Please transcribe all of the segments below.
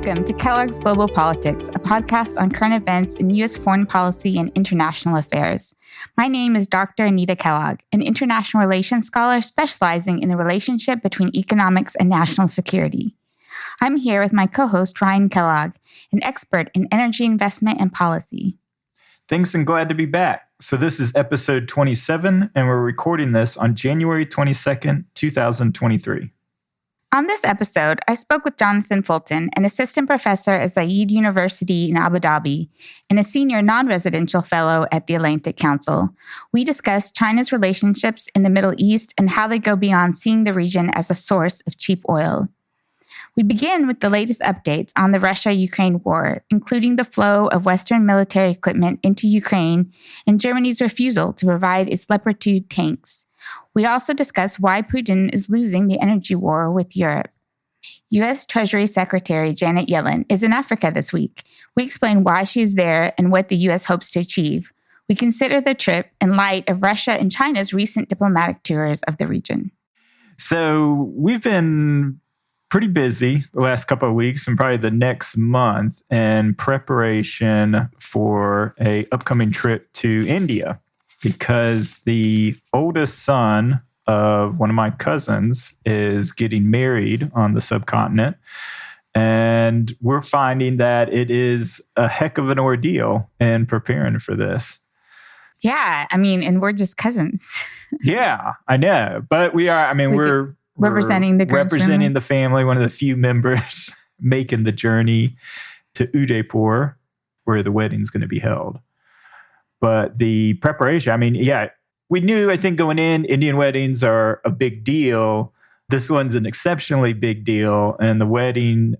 Welcome to Kellogg's Global Politics, a podcast on current events in U.S. foreign policy and international affairs. My name is Dr. Anita Kellogg, an international relations scholar specializing in the relationship between economics and national security. I'm here with my co-host, Ryan Kellogg, an expert in energy investment and policy. Thanks and glad to be back. So this is episode 27, and we're recording this on January 22nd, 2023. On this episode, I spoke with Jonathan Fulton, an assistant professor at Zayed University in Abu Dhabi and a senior non-residential fellow at the Atlantic Council. We discussed China's relationships in the Middle East and how they go beyond seeing the region as a source of cheap oil. We begin with the latest updates on the Russia-Ukraine war, including the flow of Western military equipment into Ukraine and Germany's refusal to provide its Leopard 2 tanks. We also discuss why Putin is losing the energy war with Europe. U.S. Treasury Secretary Janet Yellen is in Africa this week. We explain why she is there and what the U.S. hopes to achieve. We consider the trip in light of Russia and China's recent diplomatic tours of the region. So we've been pretty busy the last couple of weeks and probably the next month in preparation for an upcoming trip to India, because the oldest son of one of my cousins is getting married on the subcontinent. And we're finding that it is a heck of an ordeal in preparing for this. Yeah, and we're just cousins. Yeah, I know. But we are, we're representing the family, one of the few members making the journey to Udaipur, where the wedding's going to be held. But the preparation, we knew, I think, going in, Indian weddings are a big deal. This one's an exceptionally big deal. And the wedding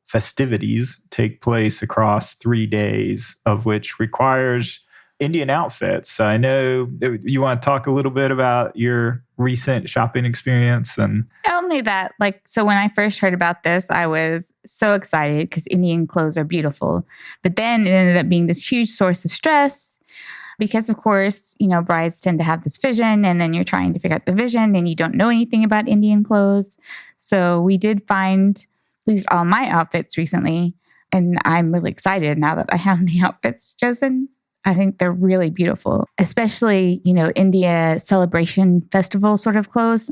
festivities take place across 3 days, of which requires Indian outfits. So I know that you want to talk a little bit about your recent shopping experience. And only that, so when I first heard about this, I was so excited because Indian clothes are beautiful. But then it ended up being this huge source of stress because, of course, brides tend to have this vision, and then you're trying to figure out the vision and you don't know anything about Indian clothes. So we did find at least all my outfits recently, and I'm really excited now that I have the outfits chosen. I think they're really beautiful, especially, India celebration festival sort of clothes.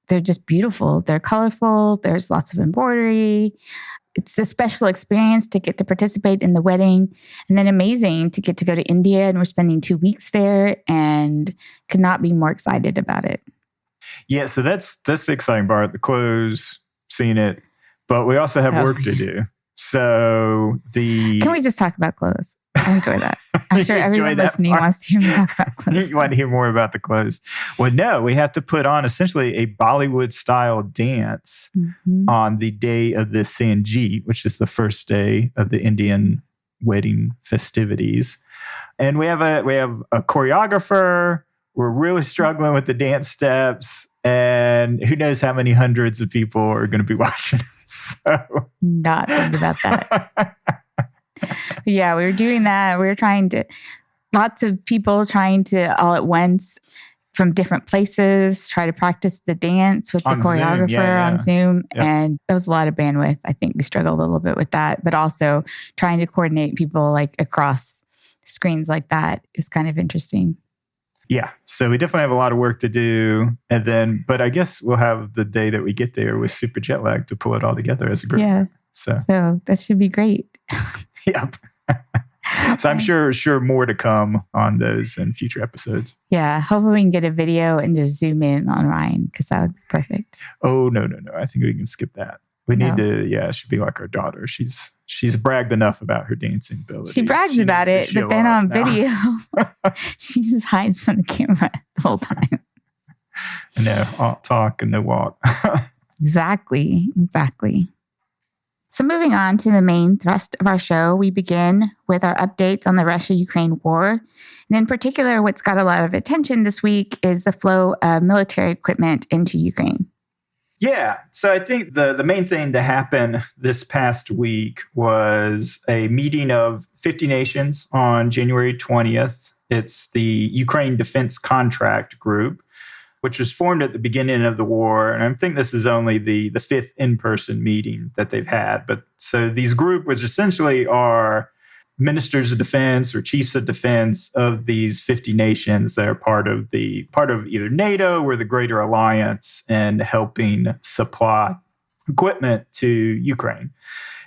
They're just beautiful. They're colorful. There's lots of embroidery. It's a special experience to get to participate in the wedding, and then amazing to get to go to India, and we're spending 2 weeks there and could not be more excited about it. Yeah, so that's the exciting part, the clothes, seeing it, but we also have work to do. So Can we just talk about clothes? I enjoy that. I'm sure everyone listening wants to hear more about clothes. You want to hear more about the clothes. Well, no, we have to put on essentially a Bollywood-style dance on the day of the Sanjeet, which is the first day of the Indian wedding festivities. And we have a choreographer. We're really struggling with the dance steps. And who knows how many hundreds of people are going to be watching. So not thinking about that. Yeah, we were doing that. We were lots of people trying to all at once from different places, try to practice the dance with the choreographer on Zoom. Yep. And that was a lot of bandwidth. I think we struggled a little bit with that, but also trying to coordinate people across screens like that is kind of interesting. Yeah, so we definitely have a lot of work to do. But I guess we'll have the day that we get there with super jet lag to pull it all together as a group. Yeah. So that should be great. Yep. So I'm sure more to come on those in future episodes. Yeah. Hopefully we can get a video and just zoom in on Ryan, because that would be perfect. Oh, no. I think we can skip that. We need to, she'd be like our daughter. She's bragged enough about her dancing ability. She brags about it, but then on video, she just hides from the camera the whole time. No, all talk and no walk. Exactly. So moving on to the main thrust of our show, we begin with our updates on the Russia-Ukraine war. And in particular, what's got a lot of attention this week is the flow of military equipment into Ukraine. Yeah. So I think the main thing that happened this past week was a meeting of 50 nations on January 20th. It's the Ukraine Defense Contract Group. which was formed at the beginning of the war. And I think this is only the fifth in-person meeting that they've had. But so these group, which essentially are ministers of defense or chiefs of defense of these 50 nations that are part of either NATO or the Greater Alliance and helping supply equipment to Ukraine.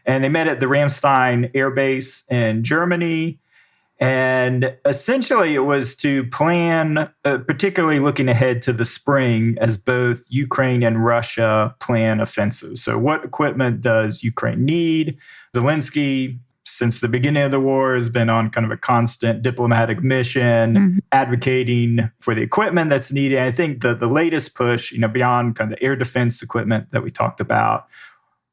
And they met at the Ramstein Air Base in Germany. And essentially, it was to plan, particularly looking ahead to the spring, as both Ukraine and Russia plan offensives. So what equipment does Ukraine need? Zelensky, since the beginning of the war, has been on kind of a constant diplomatic mission, advocating for the equipment that's needed. And I think the latest push, beyond kind of the air defense equipment that we talked about,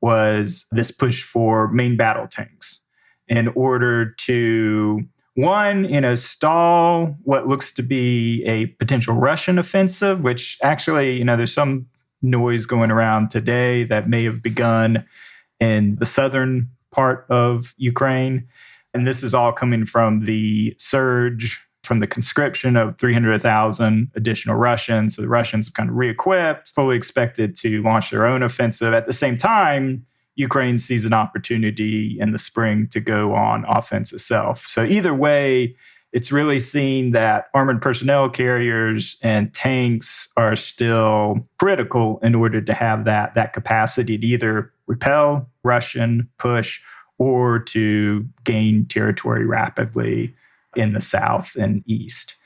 was this push for main battle tanks in order to, one, stall what looks to be a potential Russian offensive, which actually, there's some noise going around today that may have begun in the southern part of Ukraine. And this is all coming from the surge, from the conscription of 300,000 additional Russians. So the Russians have kind of re-equipped, fully expected to launch their own offensive. At the same time, Ukraine sees an opportunity in the spring to go on offense itself. So either way, it's really seen that armored personnel carriers and tanks are still critical in order to have that capacity to either repel Russian push or to gain territory rapidly in the south and east.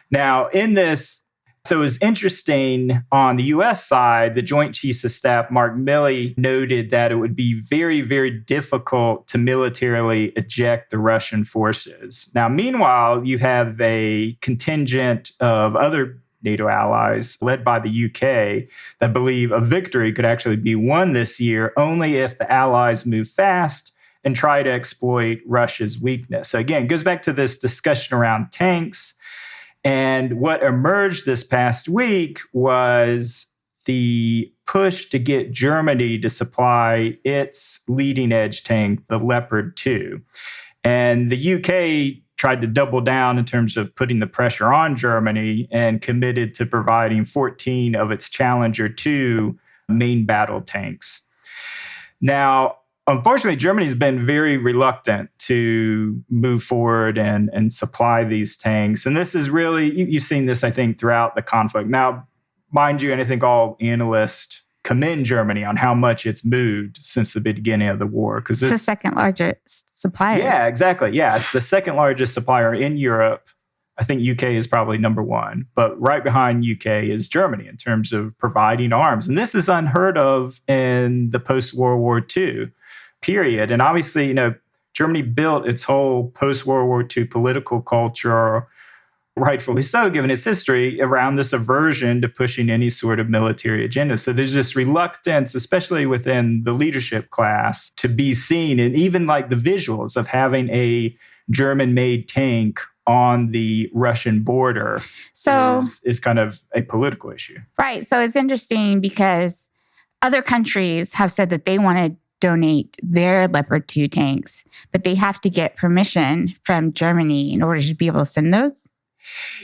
Now, in this, so it's interesting on the U.S. side, the Joint Chiefs of Staff, Mark Milley, noted that it would be very, very difficult to militarily eject the Russian forces. Now, meanwhile, you have a contingent of other NATO allies led by the UK that believe a victory could actually be won this year only if the allies move fast and try to exploit Russia's weakness. So again, it goes back to this discussion around tanks. And what emerged this past week was the push to get Germany to supply its leading edge tank, the Leopard 2. And the UK tried to double down in terms of putting the pressure on Germany and committed to providing 14 of its Challenger 2 main battle tanks. Now, unfortunately, Germany's been very reluctant to move forward and supply these tanks. And this is really, you've seen this, I think, throughout the conflict. Now, mind you, and I think all analysts commend Germany on how much it's moved since the beginning of the war. Because it's the second largest supplier. Yeah, exactly. Yeah, it's the second largest supplier in Europe. I think UK is probably number one. But right behind UK is Germany in terms of providing arms. And this is unheard of in the post-World War II period. And obviously, Germany built its whole post-World War II political culture, rightfully so, given its history, around this aversion to pushing any sort of military agenda. So there's this reluctance, especially within the leadership class, to be seen, and even like the visuals of having a German-made tank on the Russian border is kind of a political issue. Right. So it's interesting because other countries have said that they want to donate their Leopard 2 tanks, but they have to get permission from Germany in order to be able to send those?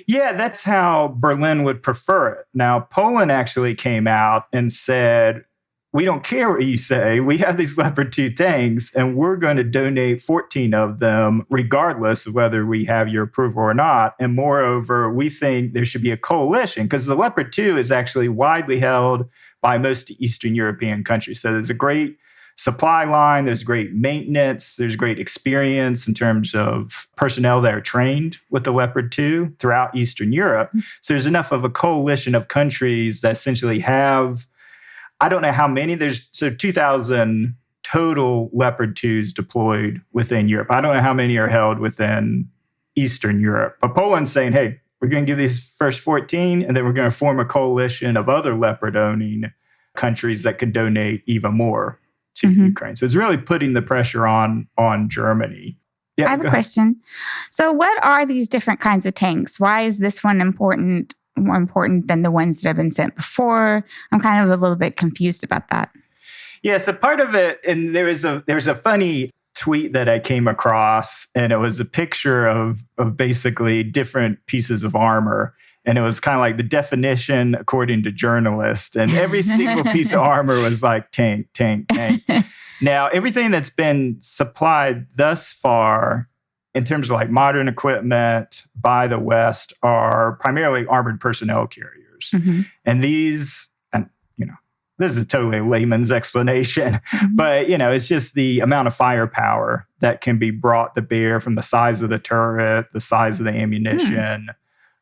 Yeah, that's how Berlin would prefer it. Now, Poland actually came out and said, we don't care what you say. We have these Leopard 2 tanks, and we're going to donate 14 of them, regardless of whether we have your approval or not. And moreover, we think there should be a coalition, because the Leopard 2 is actually widely held by most Eastern European countries. So there's a great supply line, there's great maintenance, there's great experience in terms of personnel that are trained with the Leopard 2 throughout Eastern Europe. So there's enough of a coalition of countries that essentially have, I don't know how many, there's 2,000 total Leopard 2s deployed within Europe. I don't know how many are held within Eastern Europe. But Poland's saying, hey, we're going to give these first 14, and then we're going to form a coalition of other Leopard-owning countries that can donate even more to Ukraine. So it's really putting the pressure on Germany. Yeah, I have a question. So what are these different kinds of tanks? Why is this one more important than the ones that have been sent before? I'm kind of a little bit confused about that. Yeah, so part of it, and there was a funny tweet that I came across, and it was a picture of basically different pieces of armor. And it was kind of like the definition according to journalists. And every single piece of armor was like tank, tank, tank. Now, everything that's been supplied thus far in terms of like modern equipment by the West are primarily armored personnel carriers. Mm-hmm. And these, and this is totally a layman's explanation, mm-hmm. but it's just the amount of firepower that can be brought to bear from the size of the turret, the size of the ammunition,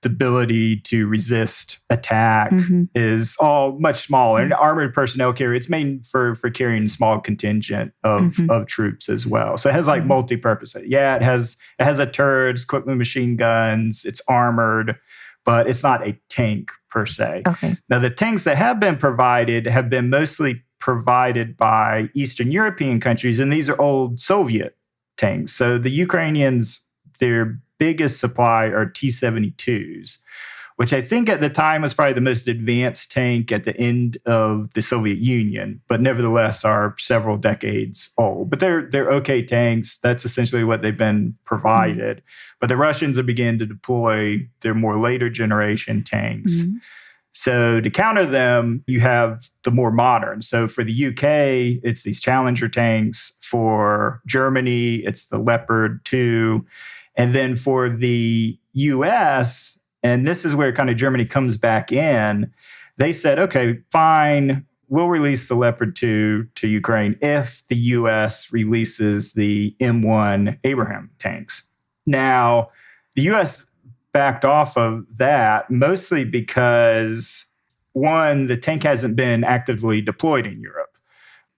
the ability to resist attack mm-hmm. is all much smaller. Mm-hmm. And armored personnel carrier, it's made for carrying a small contingent of, mm-hmm. of troops as well. So it has like mm-hmm. multi-purpose. Yeah, it has a turret, it's equipped with machine guns, it's armored, but it's not a tank per se. Okay. Now, the tanks that have been provided have been mostly provided by Eastern European countries, and these are old Soviet tanks. So the Ukrainians, their biggest supply are T-72s, which I think at the time was probably the most advanced tank at the end of the Soviet Union, but nevertheless are several decades old. But they're okay tanks. That's essentially what they've been provided. Mm-hmm. But the Russians are beginning to deploy their more later generation tanks. Mm-hmm. So to counter them, you have the more modern. So for the UK, it's these Challenger tanks. For Germany, it's the Leopard 2. And then for the US, and this is where kind of Germany comes back in, they said, okay, fine, we'll release the Leopard 2 to Ukraine if the US releases the M1 Abraham tanks. Now, the US backed off of that mostly because, one, the tank hasn't been actively deployed in Europe.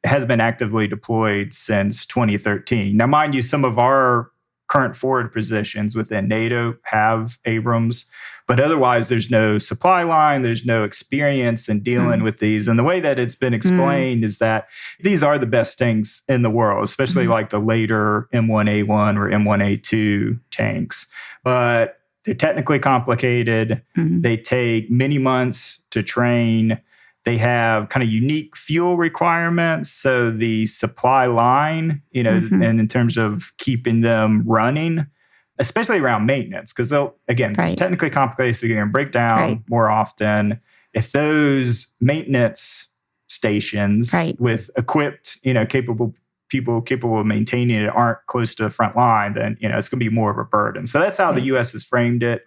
It has been actively deployed since 2013. Now, mind you, some of our current forward positions within NATO have Abrams, but otherwise there's no supply line, there's no experience in dealing with these. And the way that it's been explained is that these are the best tanks in the world, especially like the later M1A1 or M1A2 tanks. But they're technically complicated. Mm-hmm. They take many months to train. They have kind of unique fuel requirements. So the supply line, mm-hmm. and in terms of keeping them running, especially around maintenance, because they'll, again, technically complicated, so you're going to break down more often. If those maintenance stations with equipped, capable people capable of maintaining it aren't close to the front line, then, it's going to be more of a burden. So that's how the U.S. has framed it.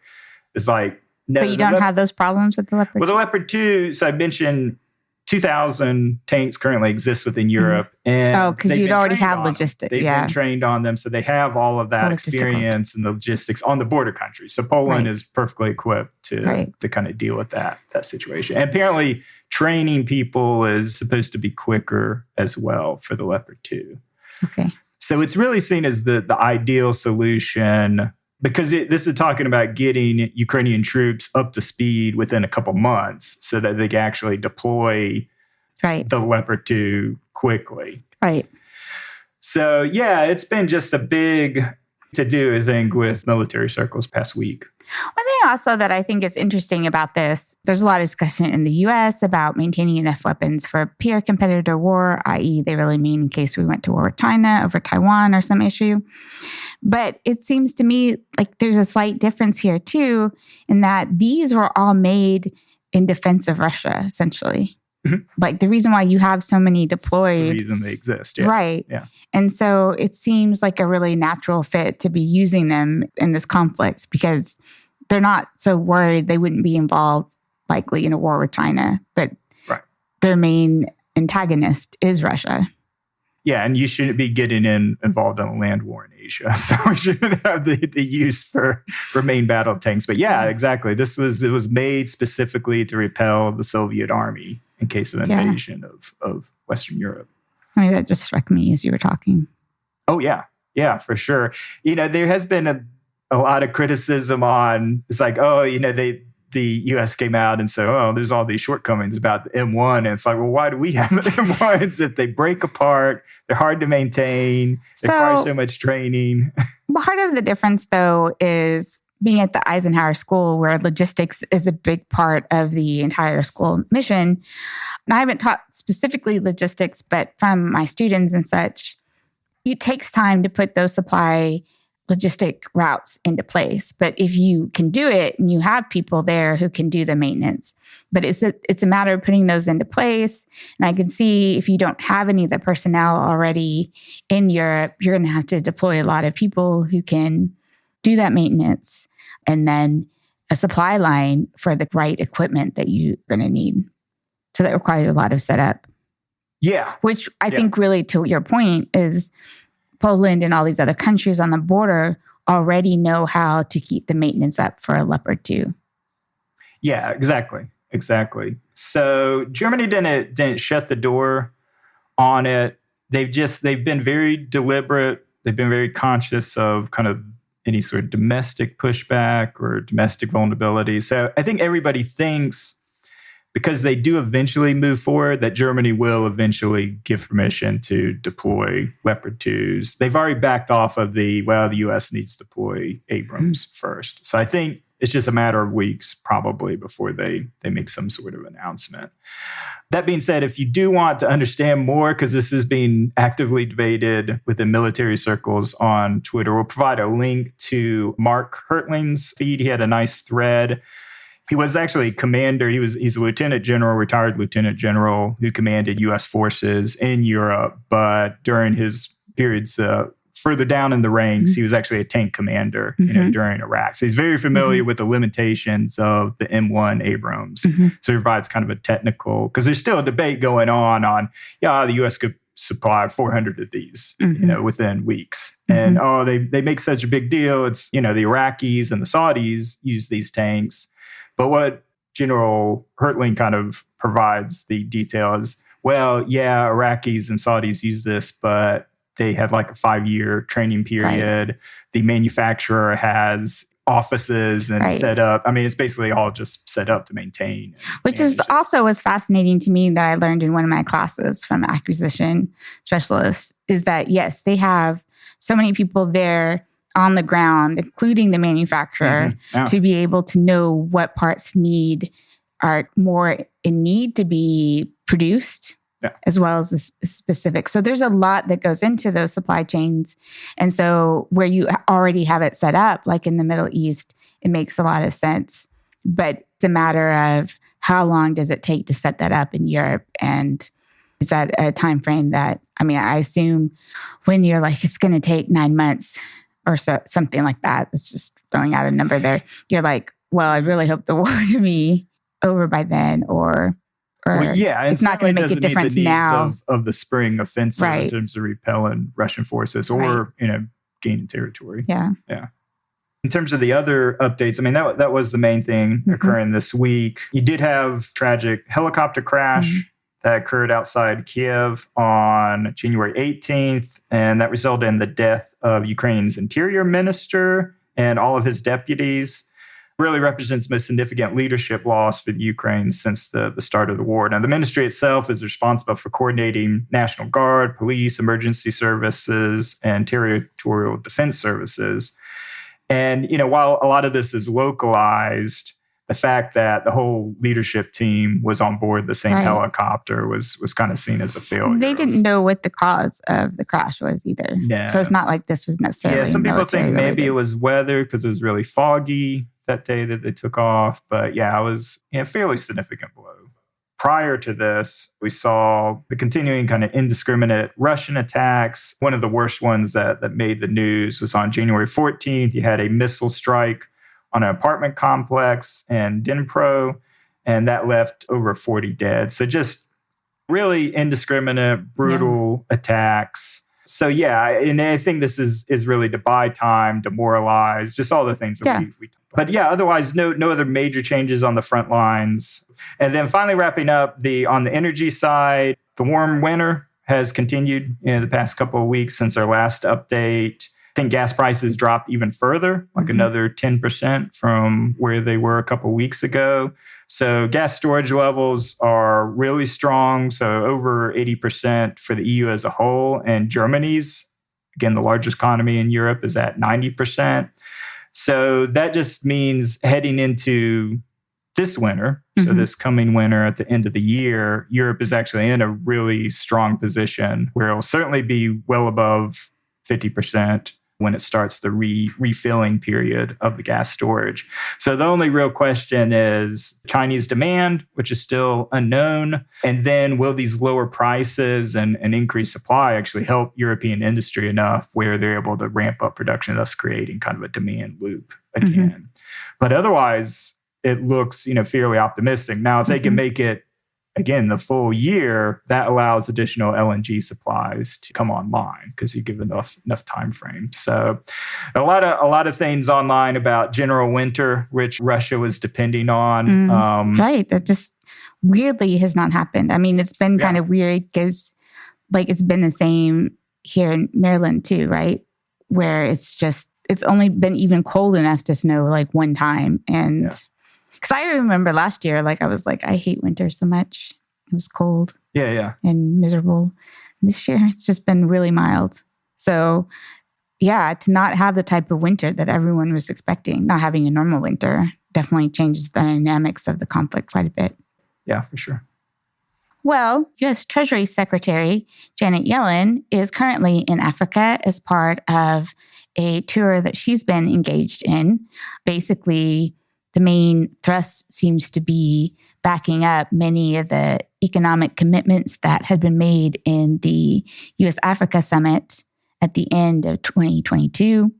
It's like, no, but you don't have those problems with the Leopard 2? Well, the Leopard 2, so I mentioned 2,000 tanks currently exist within Europe. And because you'd already have logistics. They've been trained on them, so they have all of that experience and the logistics on the border countries. So Poland is perfectly equipped to kind of deal with that situation. And apparently training people is supposed to be quicker as well for the Leopard 2. Okay. So it's really seen as the ideal solution, because this is talking about getting Ukrainian troops up to speed within a couple months so that they can actually deploy the Leopard 2 quickly. Right. So, yeah, it's been just a big to-do, I think, with military circles past week. One thing also that I think is interesting about this, there's a lot of discussion in the U.S. about maintaining enough weapons for a peer competitor war, i.e. they really mean in case we went to war with China over Taiwan or some issue. But it seems to me like there's a slight difference here, too, in that these were all made in defense of Russia, essentially. Mm-hmm. Like the reason why you have so many deployed. It's the reason they exist. Yeah. Right. Yeah. And so it seems like a really natural fit to be using them in this conflict because they're not so worried they wouldn't be involved likely in a war with China, but their main antagonist is Russia. Yeah, and you shouldn't be getting involved in a land war in Asia. So we shouldn't have the use for main battle tanks. But yeah, exactly. It was made specifically to repel the Soviet army in case of invasion of Western Europe. I mean, that just struck me as you were talking. Oh, yeah. Yeah, for sure. There has been a lot of criticism on, it's like, the U.S. came out and said, there's all these shortcomings about the M1. And it's like, well, why do we have the M1s? If they break apart, they're hard to maintain, they require so much training. Part of the difference, though, is being at the Eisenhower School, where logistics is a big part of the entire school mission. And I haven't taught specifically logistics, but from my students and such, it takes time to put those supply logistic routes into place. But if you can do it and you have people there who can do the maintenance, but it's a matter of putting those into place. And I can see if you don't have any of the personnel already in Europe, you're going to have to deploy a lot of people who can do that maintenance, and then a supply line for the right equipment that you're going to need. So that requires a lot of setup. Yeah. Which I think really, to your point, is Poland and all these other countries on the border already know how to keep the maintenance up for a Leopard 2. Yeah, exactly. So Germany didn't shut the door on it. They've been very deliberate. They've been very conscious of kind of any sort of domestic pushback or domestic vulnerability. So I think everybody thinks, because they do eventually move forward, that Germany will eventually give permission to deploy Leopard 2s. They've already backed off of the U.S. needs to deploy Abrams first. So I think it's just a matter of weeks probably before they make some sort of announcement. That being said, if you do want to understand more, because this is being actively debated within military circles on Twitter, we'll provide a link to Mark Hertling's feed. He had a nice thread. He was actually a commander. He's a lieutenant general, retired lieutenant general who commanded U.S. forces in Europe. But during his periods further down in the ranks, he was actually a tank commander, during Iraq. So he's very familiar with the limitations of the M1 Abrams. So he provides kind of a technical, because there's still a debate going on the U.S. could supply 400 of these, within weeks. And they make such a big deal. It's, the Iraqis and the Saudis use these tanks. But what General Hertling kind of provides the detail is, Iraqis and Saudis use this, but they have like a 5-year training period. Right. The manufacturer has offices and set up. I mean, it's basically all just set up to maintain. Which is also was fascinating to me that I learned in one of my classes from acquisition specialists, is that, yes, they have so many people there on the ground, including the manufacturer, to be able to know what parts are more in need to be produced, as well as the specific. So there's a lot that goes into those supply chains. And so where you already have it set up, like in the Middle East, it makes a lot of sense. But it's a matter of how long does it take to set that up in Europe? And is that a time frame that, I assume when you're like, it's going to take 9 months, or something like that. It's just throwing out a number there. You're like, well, I really hope the war to be over by then, or it's not going to make a difference now. Of the spring offensive in terms of repelling Russian forces or gaining territory. Yeah. In terms of the other updates, that was the main thing occurring this week. You did have tragic helicopter crash that occurred outside Kiev on January 18th, and that resulted in the death of Ukraine's interior minister and all of his deputies. Really represents the most significant leadership loss for Ukraine since the start of the war. Now, the ministry itself is responsible for coordinating National Guard, police, emergency services, and territorial defense services. And, while a lot of this is localized, the fact that the whole leadership team was on board the same helicopter was kind of seen as a failure. They didn't know what the cause of the crash was either. No. So it's not like this was necessarily some people think maybe it was weather because it was really foggy that day that they took off. But it was a fairly significant blow. Prior to this, we saw the continuing kind of indiscriminate Russian attacks. One of the worst ones that made the news was on January 14th. You had a missile strike on an apartment complex in Dnipro, and that left over 40 dead. So just really indiscriminate, brutal attacks. So and I think this is really to buy time, demoralize, just all the things that we But otherwise, no other major changes on the front lines. And then finally wrapping up on the energy side, the warm winter has continued in the past couple of weeks since our last update. I think gas prices dropped even further, like another 10% from where they were a couple of weeks ago. So gas storage levels are really strong. So over 80% for the EU as a whole. And Germany's, again, the largest economy in Europe, is at 90%. So that just means heading into this winter, so this coming winter at the end of the year, Europe is actually in a really strong position where it'll certainly be well above 50% when it starts the refilling period of the gas storage. So the only real question is Chinese demand, which is still unknown. And then will these lower prices and increased supply actually help European industry enough where they're able to ramp up production, thus creating kind of a demand loop again. Mm-hmm. But otherwise, it looks, fairly optimistic. Now, if they can make it, again, the full year, that allows additional LNG supplies to come online because you give enough time frame. So a lot of things online about general winter, which Russia was depending on. Right. That just weirdly has not happened. I mean, it's been kind of weird because it's been the same here in Maryland too, right? Where it's only been even cold enough to snow one time. And because I remember last year, I was I hate winter so much. It was cold. Yeah. And miserable. This year, it's just been really mild. So, to not have the type of winter that everyone was expecting, not having a normal winter, definitely changes the dynamics of the conflict quite a bit. Yeah, for sure. Well, U.S. Treasury Secretary Janet Yellen is currently in Africa as part of a tour that she's been engaged in. Basically, the main thrust seems to be backing up many of the economic commitments that had been made in the U.S.-Africa summit at the end of 2022.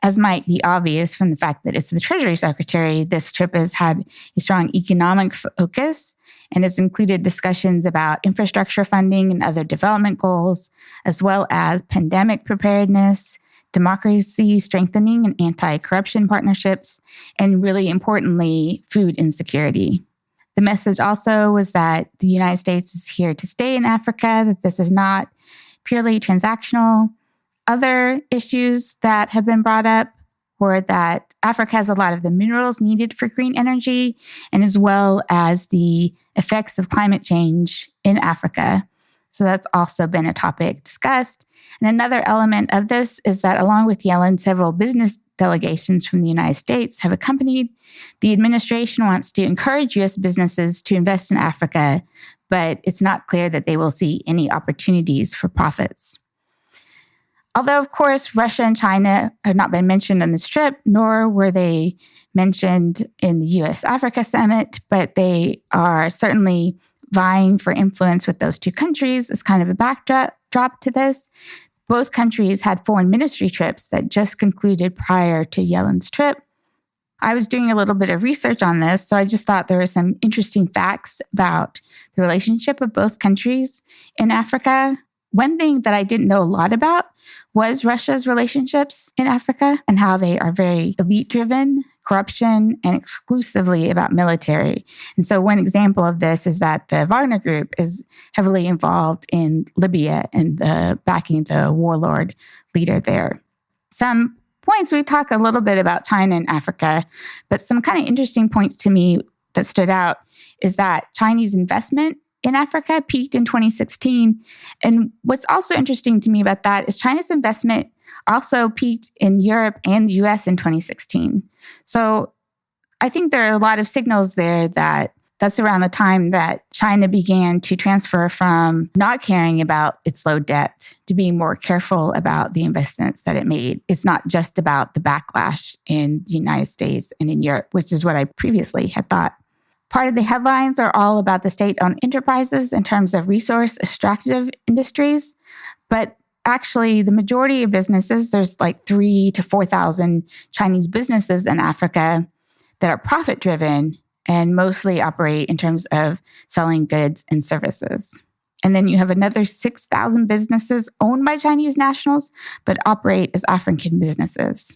As might be obvious from the fact that it's the Treasury Secretary, this trip has had a strong economic focus and has included discussions about infrastructure funding and other development goals, as well as pandemic preparedness, democracy strengthening and anti-corruption partnerships, and really importantly, food insecurity. The message also was that the United States is here to stay in Africa, that this is not purely transactional. Other issues that have been brought up were that Africa has a lot of the minerals needed for green energy, and as well as the effects of climate change in Africa. So that's also been a topic discussed. And another element of this is that along with Yellen, several business delegations from the United States have accompanied. The administration wants to encourage U.S. businesses to invest in Africa, but it's not clear that they will see any opportunities for profits. Although, of course, Russia and China have not been mentioned on this trip, nor were they mentioned in the U.S.-Africa summit, but they are certainly vying for influence with those two countries as kind of a backdrop to this. Both countries had foreign ministry trips that just concluded prior to Yellen's trip. I was doing a little bit of research on this, so I just thought there were some interesting facts about the relationship of both countries in Africa. One thing that I didn't know a lot about was Russia's relationships in Africa and how they are very elite-driven, corruption, and exclusively about military. And so one example of this is that the Wagner Group is heavily involved in Libya and backing the warlord leader there. Some points, we talk a little bit about China and Africa, but some kind of interesting points to me that stood out is that Chinese investment in Africa peaked in 2016. And what's also interesting to me about that is China's investment also peaked in Europe and the US in 2016. So I think there are a lot of signals there that that's around the time that China began to transfer from not caring about its low debt to being more careful about the investments that it made. It's not just about the backlash in the United States and in Europe, which is what I previously had thought. Part of the headlines are all about the state-owned enterprises in terms of resource extractive industries. But actually, the majority of businesses, there's 3,000 to 4,000 Chinese businesses in Africa that are profit-driven and mostly operate in terms of selling goods and services. And then you have another 6,000 businesses owned by Chinese nationals, but operate as African businesses.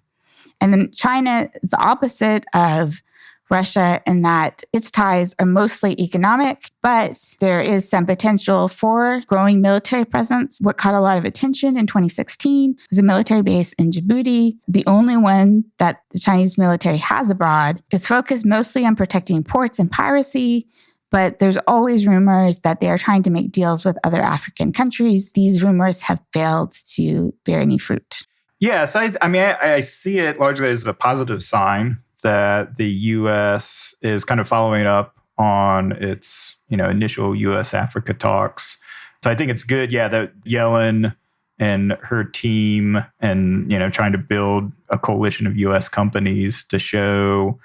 And then China, the opposite of Russia, in that its ties are mostly economic, but there is some potential for growing military presence. What caught a lot of attention in 2016 was a military base in Djibouti, the only one that the Chinese military has abroad. It's focused mostly on protecting ports and piracy, but there's always rumors that they are trying to make deals with other African countries. These rumors have failed to bear any fruit. Yes, I see it largely as a positive sign that the U.S. is kind of following up on its, initial U.S.-Africa talks. So I think it's good, that Yellen and her team and, trying to build a coalition of U.S. companies to show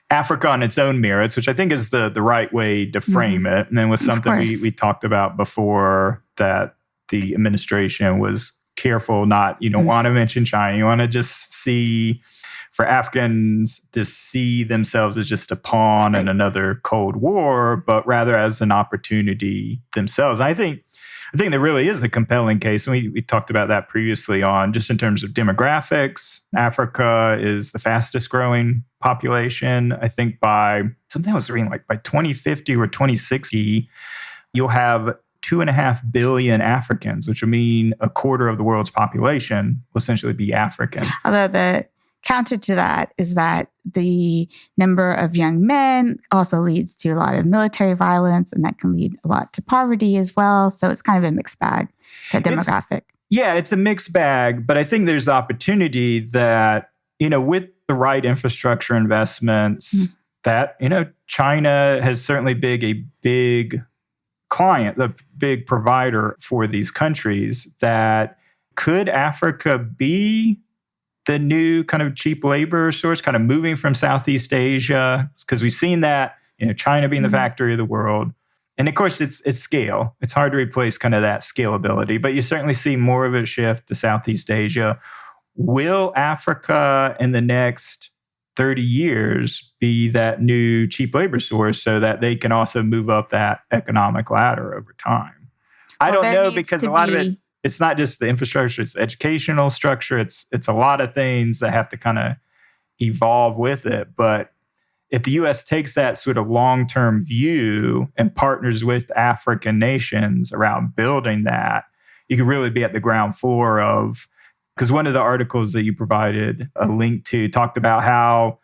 Africa on its own merits, which I think is the right way to frame it. And then was something we talked about before, that the administration was careful not, you don't want to mention China. You want to just see, for Africans to see themselves as just a pawn in another Cold War, but rather as an opportunity themselves. I think there really is a compelling case. And we talked about that previously on, just in terms of demographics. Africa is the fastest growing population. I think by something I was reading, like by 2050 or 2060, you'll have 2.5 billion Africans, which would mean a quarter of the world's population will essentially be African. Although the counter to that is that the number of young men also leads to a lot of military violence, and that can lead a lot to poverty as well. So it's kind of a mixed bag, that demographic. It's a mixed bag, but I think there's the opportunity that, with the right infrastructure investments, that, China has certainly been a big client, the big provider for these countries. That could Africa be the new kind of cheap labor source, kind of moving from Southeast Asia? Because we've seen that, China being the factory of the world. And of course, it's scale. It's hard to replace kind of that scalability, but you certainly see more of a shift to Southeast Asia. Will Africa in the next 30 years be that new cheap labor source so that they can also move up that economic ladder over time? I don't know, because a lot of it, it's not just the infrastructure, it's the educational structure. It's a lot of things that have to kind of evolve with it. But if the U.S. takes that sort of long-term view and partners with African nations around building that, you could really be at the ground floor of, because one of the articles that you provided a link to talked about how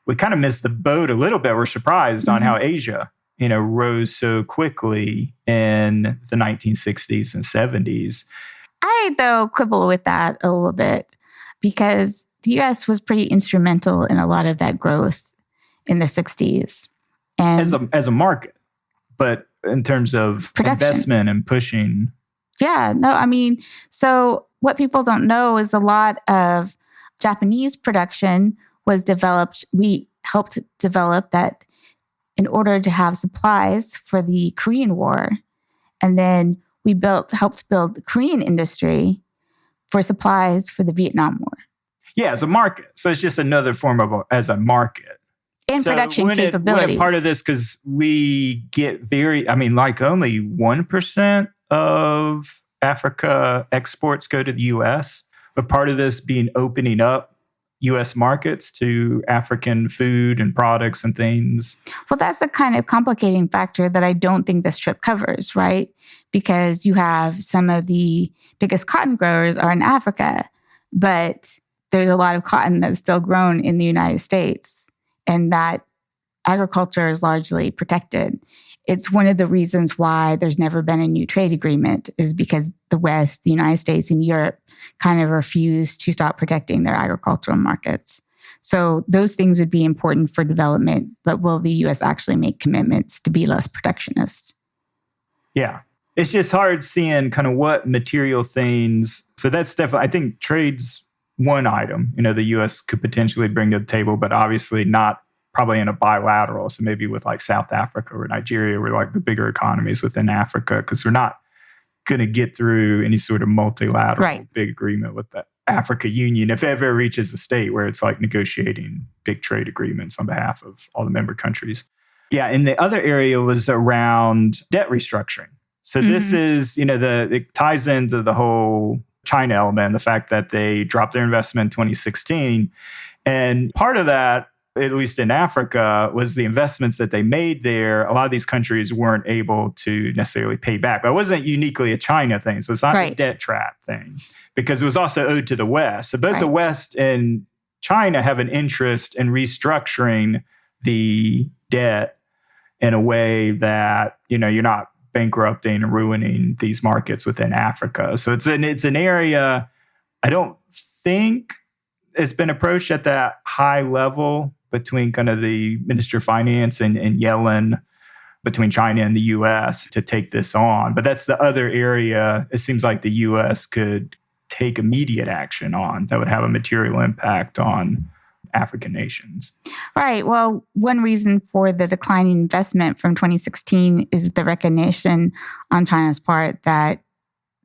we kind of missed the boat a little bit. We're surprised on how Asia, rose so quickly in the 1960s and 70s. I, though, quibble with that a little bit, because the U.S. was pretty instrumental in a lot of that growth in the 60s. And as a market, but in terms of investment and pushing. Yeah, no, I mean, so what people don't know is a lot of Japanese production was developed. We helped develop that in order to have supplies for the Korean War. And then we helped build the Korean industry for supplies for the Vietnam War. Yeah, as a market. So it's just another form of as a market. And so production capabilities. Part of this, because we get like only 1% of Africa exports go to the U.S., but part of this being opening up U.S. markets to African food and products and things. Well, that's a kind of complicating factor that I don't think this trip covers, right? Because you have some of the biggest cotton growers are in Africa, but there's a lot of cotton that's still grown in the United States, and that agriculture is largely protected. It's one of the reasons why there's never been a new trade agreement, is because the West, the United States, and Europe kind of refused to stop protecting their agricultural markets. So those things would be important for development, but will the U.S. actually make commitments to be less protectionist? Yeah. It's just hard seeing kind of what material things. So that's definitely, I think trade's one item, the U.S. could potentially bring to the table, but obviously not probably in a bilateral. So maybe with like South Africa or Nigeria, we're like the bigger economies within Africa, because we're not going to get through any sort of multilateral big agreement with the Africa Union if it ever reaches a state where it's like negotiating big trade agreements on behalf of all the member countries. Yeah, and the other area was around debt restructuring. So this is, it ties into the whole China element, the fact that they dropped their investment in 2016. And part of that, at least in Africa, was the investments that they made there. A lot of these countries weren't able to necessarily pay back. But it wasn't uniquely a China thing. So it's not a debt trap thing, because it was also owed to the West. So both the West and China have an interest in restructuring the debt in a way that, you're not bankrupting and ruining these markets within Africa. So it's an area I don't think has been approached at that high level between kind of the Minister of Finance and Yellen, between China and the U.S. to take this on. But that's the other area it seems like the U.S. could take immediate action on that would have a material impact on African nations. Right. Well, one reason for the declining investment from 2016 is the recognition on China's part that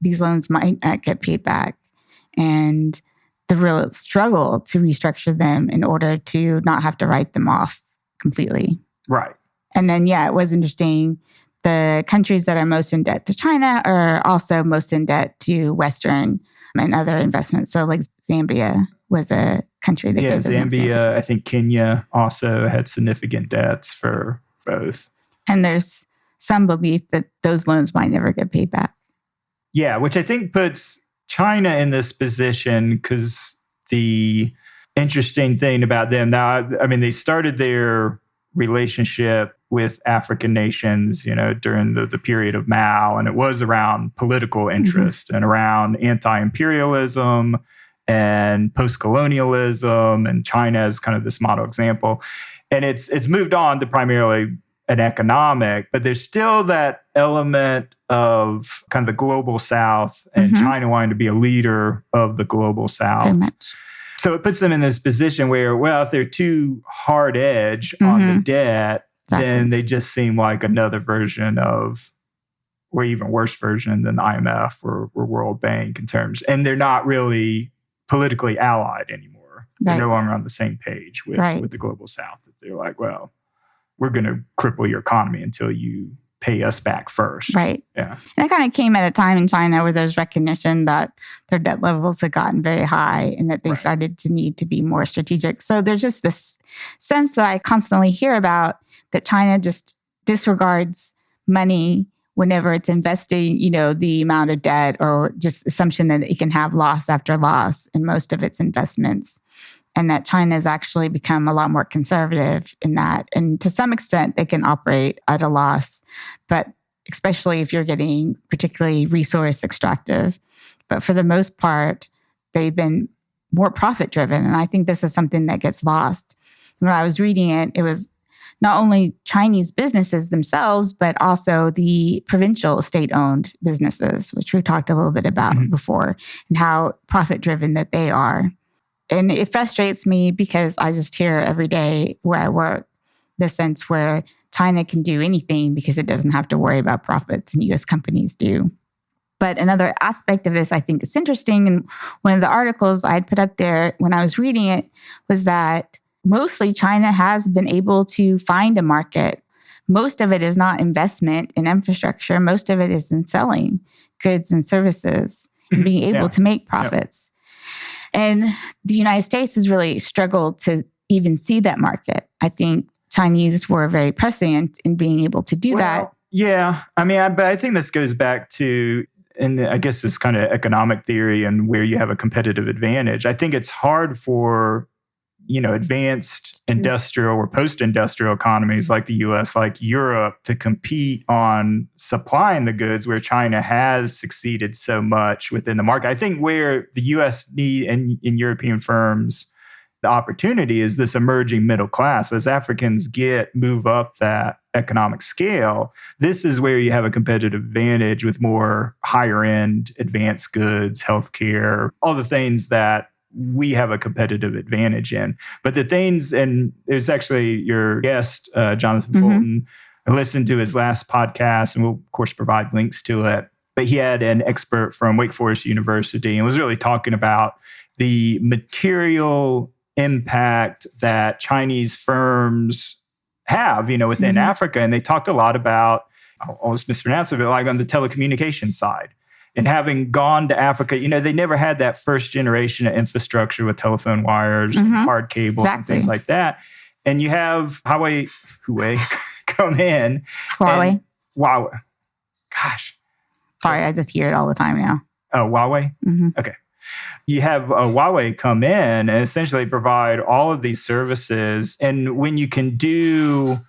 these loans might not get paid back, and the real struggle to restructure them in order to not have to write them off completely. Right. And then, it was interesting. The countries that are most in debt to China are also most in debt to Western and other investments. So like Zambia was a country that gave Zambia, I think Kenya also had significant debts for both. And there's some belief that those loans might never get paid back. Yeah, which I think puts China in this position, because the interesting thing about them now, I mean, they started their relationship with African nations, during the period of Mao, and it was around political interest and around anti-imperialism and post-colonialism, and China is kind of this model example. And it's moved on to primarily an economic, but there's still that element of kind of the global South and China wanting to be a leader of the global South. Very much. So it puts them in this position where, well, if they're too hard edge on the debt, then they just seem like another version of, or even worse version than the IMF or World Bank in terms, and they're not really politically allied anymore. They're no longer on the same page with the global South. They're like, well, we're going to cripple your economy until you pay us back first. Right. Yeah. And it kind of came at a time in China where there's recognition that their debt levels had gotten very high and that they started to need to be more strategic. So there's just this sense that I constantly hear about that China just disregards money whenever it's investing, the amount of debt, or just assumption that it can have loss after loss in most of its investments. And that China has actually become a lot more conservative in that. And to some extent, they can operate at a loss, but especially if you're getting particularly resource extractive. But for the most part, they've been more profit driven. And I think this is something that gets lost. When I was reading it, it was not only Chinese businesses themselves, but also the provincial state-owned businesses, which we talked a little bit about before, and how profit-driven that they are. And it frustrates me because I just hear every day where I work the sense where China can do anything because it doesn't have to worry about profits, and U.S. companies do. But another aspect of this I think is interesting, and one of the articles I had put up there when I was reading it was that mostly China has been able to find a market. Most of it is not investment in infrastructure. Most of it is in selling goods and services and being able to make profits. And the United States has really struggled to even see that market. I think Chinese were very prescient in being able to do that. Yeah. I mean, but I think this goes back to, and I guess this kind of economic theory and where you have a competitive advantage. I think it's hard for advanced industrial or post-industrial economies like the US, like Europe, to compete on supplying the goods where China has succeeded so much within the market. I think where the US need and in European firms, the opportunity is this emerging middle class. As Africans move up that economic scale, this is where you have a competitive advantage with more higher end advanced goods, healthcare, all the things that we have a competitive advantage in. But the things, and there's actually your guest, Jonathan Fulton, I listened to his last podcast, and we'll, of course, provide links to it. But he had an expert from Wake Forest University and was really talking about the material impact that Chinese firms have, within Africa. And they talked a lot about, I'll always mispronounce it, but like on the telecommunications side. And having gone to Africa, they never had that first generation of infrastructure with telephone wires and hard cables and things like that. And you have Huawei come in. Huawei? Gosh. Sorry, I just hear it all the time now. Oh, Huawei? Okay. You have Huawei come in and essentially provide all of these services. And when you can do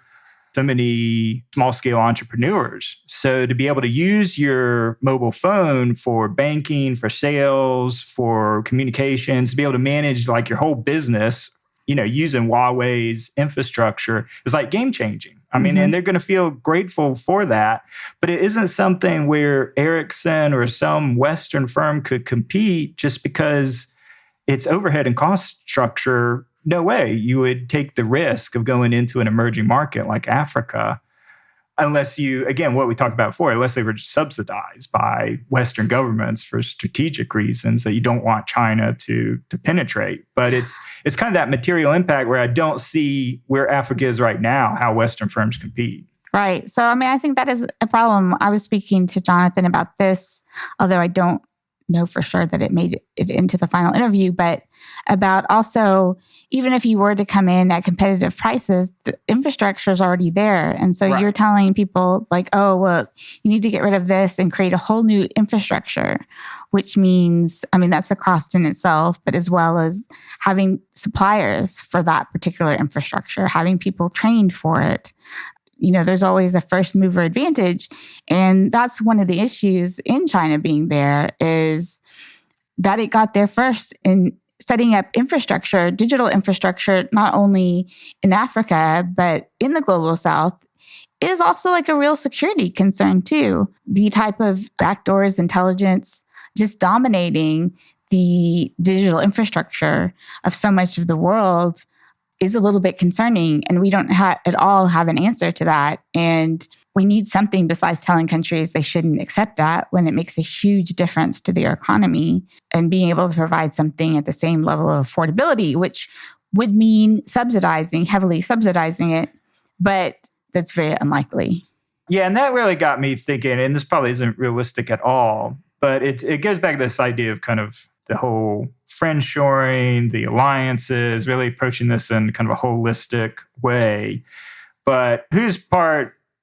so many small-scale entrepreneurs. So to be able to use your mobile phone for banking, for sales, for communications, to be able to manage like your whole business, using Huawei's infrastructure is like game-changing. I mean, and they're going to feel grateful for that. But it isn't something where Ericsson or some Western firm could compete just because its overhead and cost structure. No way you would take the risk of going into an emerging market like Africa unless you, again, what we talked about before, unless they were just subsidized by Western governments for strategic reasons that you don't want China to penetrate. But it's kind of that material impact where I don't see where Africa is right now, how Western firms compete. Right. So, I mean, I think that is a problem. I was speaking to Jonathan about this, although I don't know for sure that it made it into the final interview, but about also, even if you were to come in at competitive prices, the infrastructure is already there. And so you're telling people like, oh, well, you need to get rid of this and create a whole new infrastructure, which means, I mean, that's a cost in itself, but as well as having suppliers for that particular infrastructure, having people trained for it. You know, there's always a first mover advantage. And that's one of the issues in China being there is that it got there first in setting up infrastructure, digital infrastructure, not only in Africa, but in the global south, is also like a real security concern too. The type of backdoors, intelligence, just dominating the digital infrastructure of so much of the world is a little bit concerning, and we don't at all have an answer to that. And we need something besides telling countries they shouldn't accept that when it makes a huge difference to their economy, and being able to provide something at the same level of affordability, which would mean heavily subsidizing it, but that's very unlikely. Yeah, and that really got me thinking, and this probably isn't realistic at all, but it goes back to this idea of kind of the whole friendshoring, the alliances, really approaching this in kind of a holistic way. But who's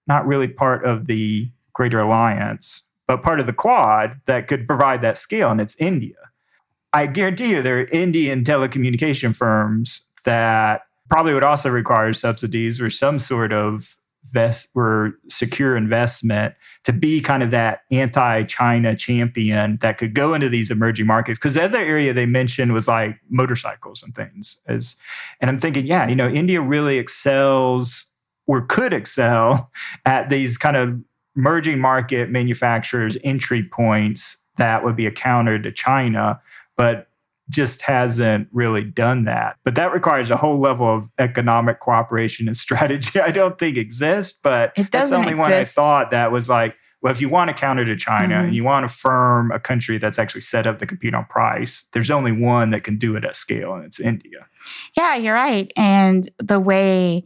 not really part of the greater alliance, but part of the Quad that could provide that scale, and it's India. I guarantee you there are Indian telecommunication firms that probably would also require subsidies or some sort of secure investment to be kind of that anti-China champion that could go into these emerging markets. Because the other area they mentioned was like motorcycles and things. And I'm thinking, yeah, you know, India really excels or could excel at these kind of emerging market manufacturers' entry points that would be a counter to China, but just hasn't really done that. But that requires a whole level of economic cooperation and strategy I don't think exists, but that's the only one I thought that was like, well, if you want to counter to China and you want to firm a country that's actually set up to compete on price, there's only one that can do it at scale, and it's India. Yeah, you're right. And the way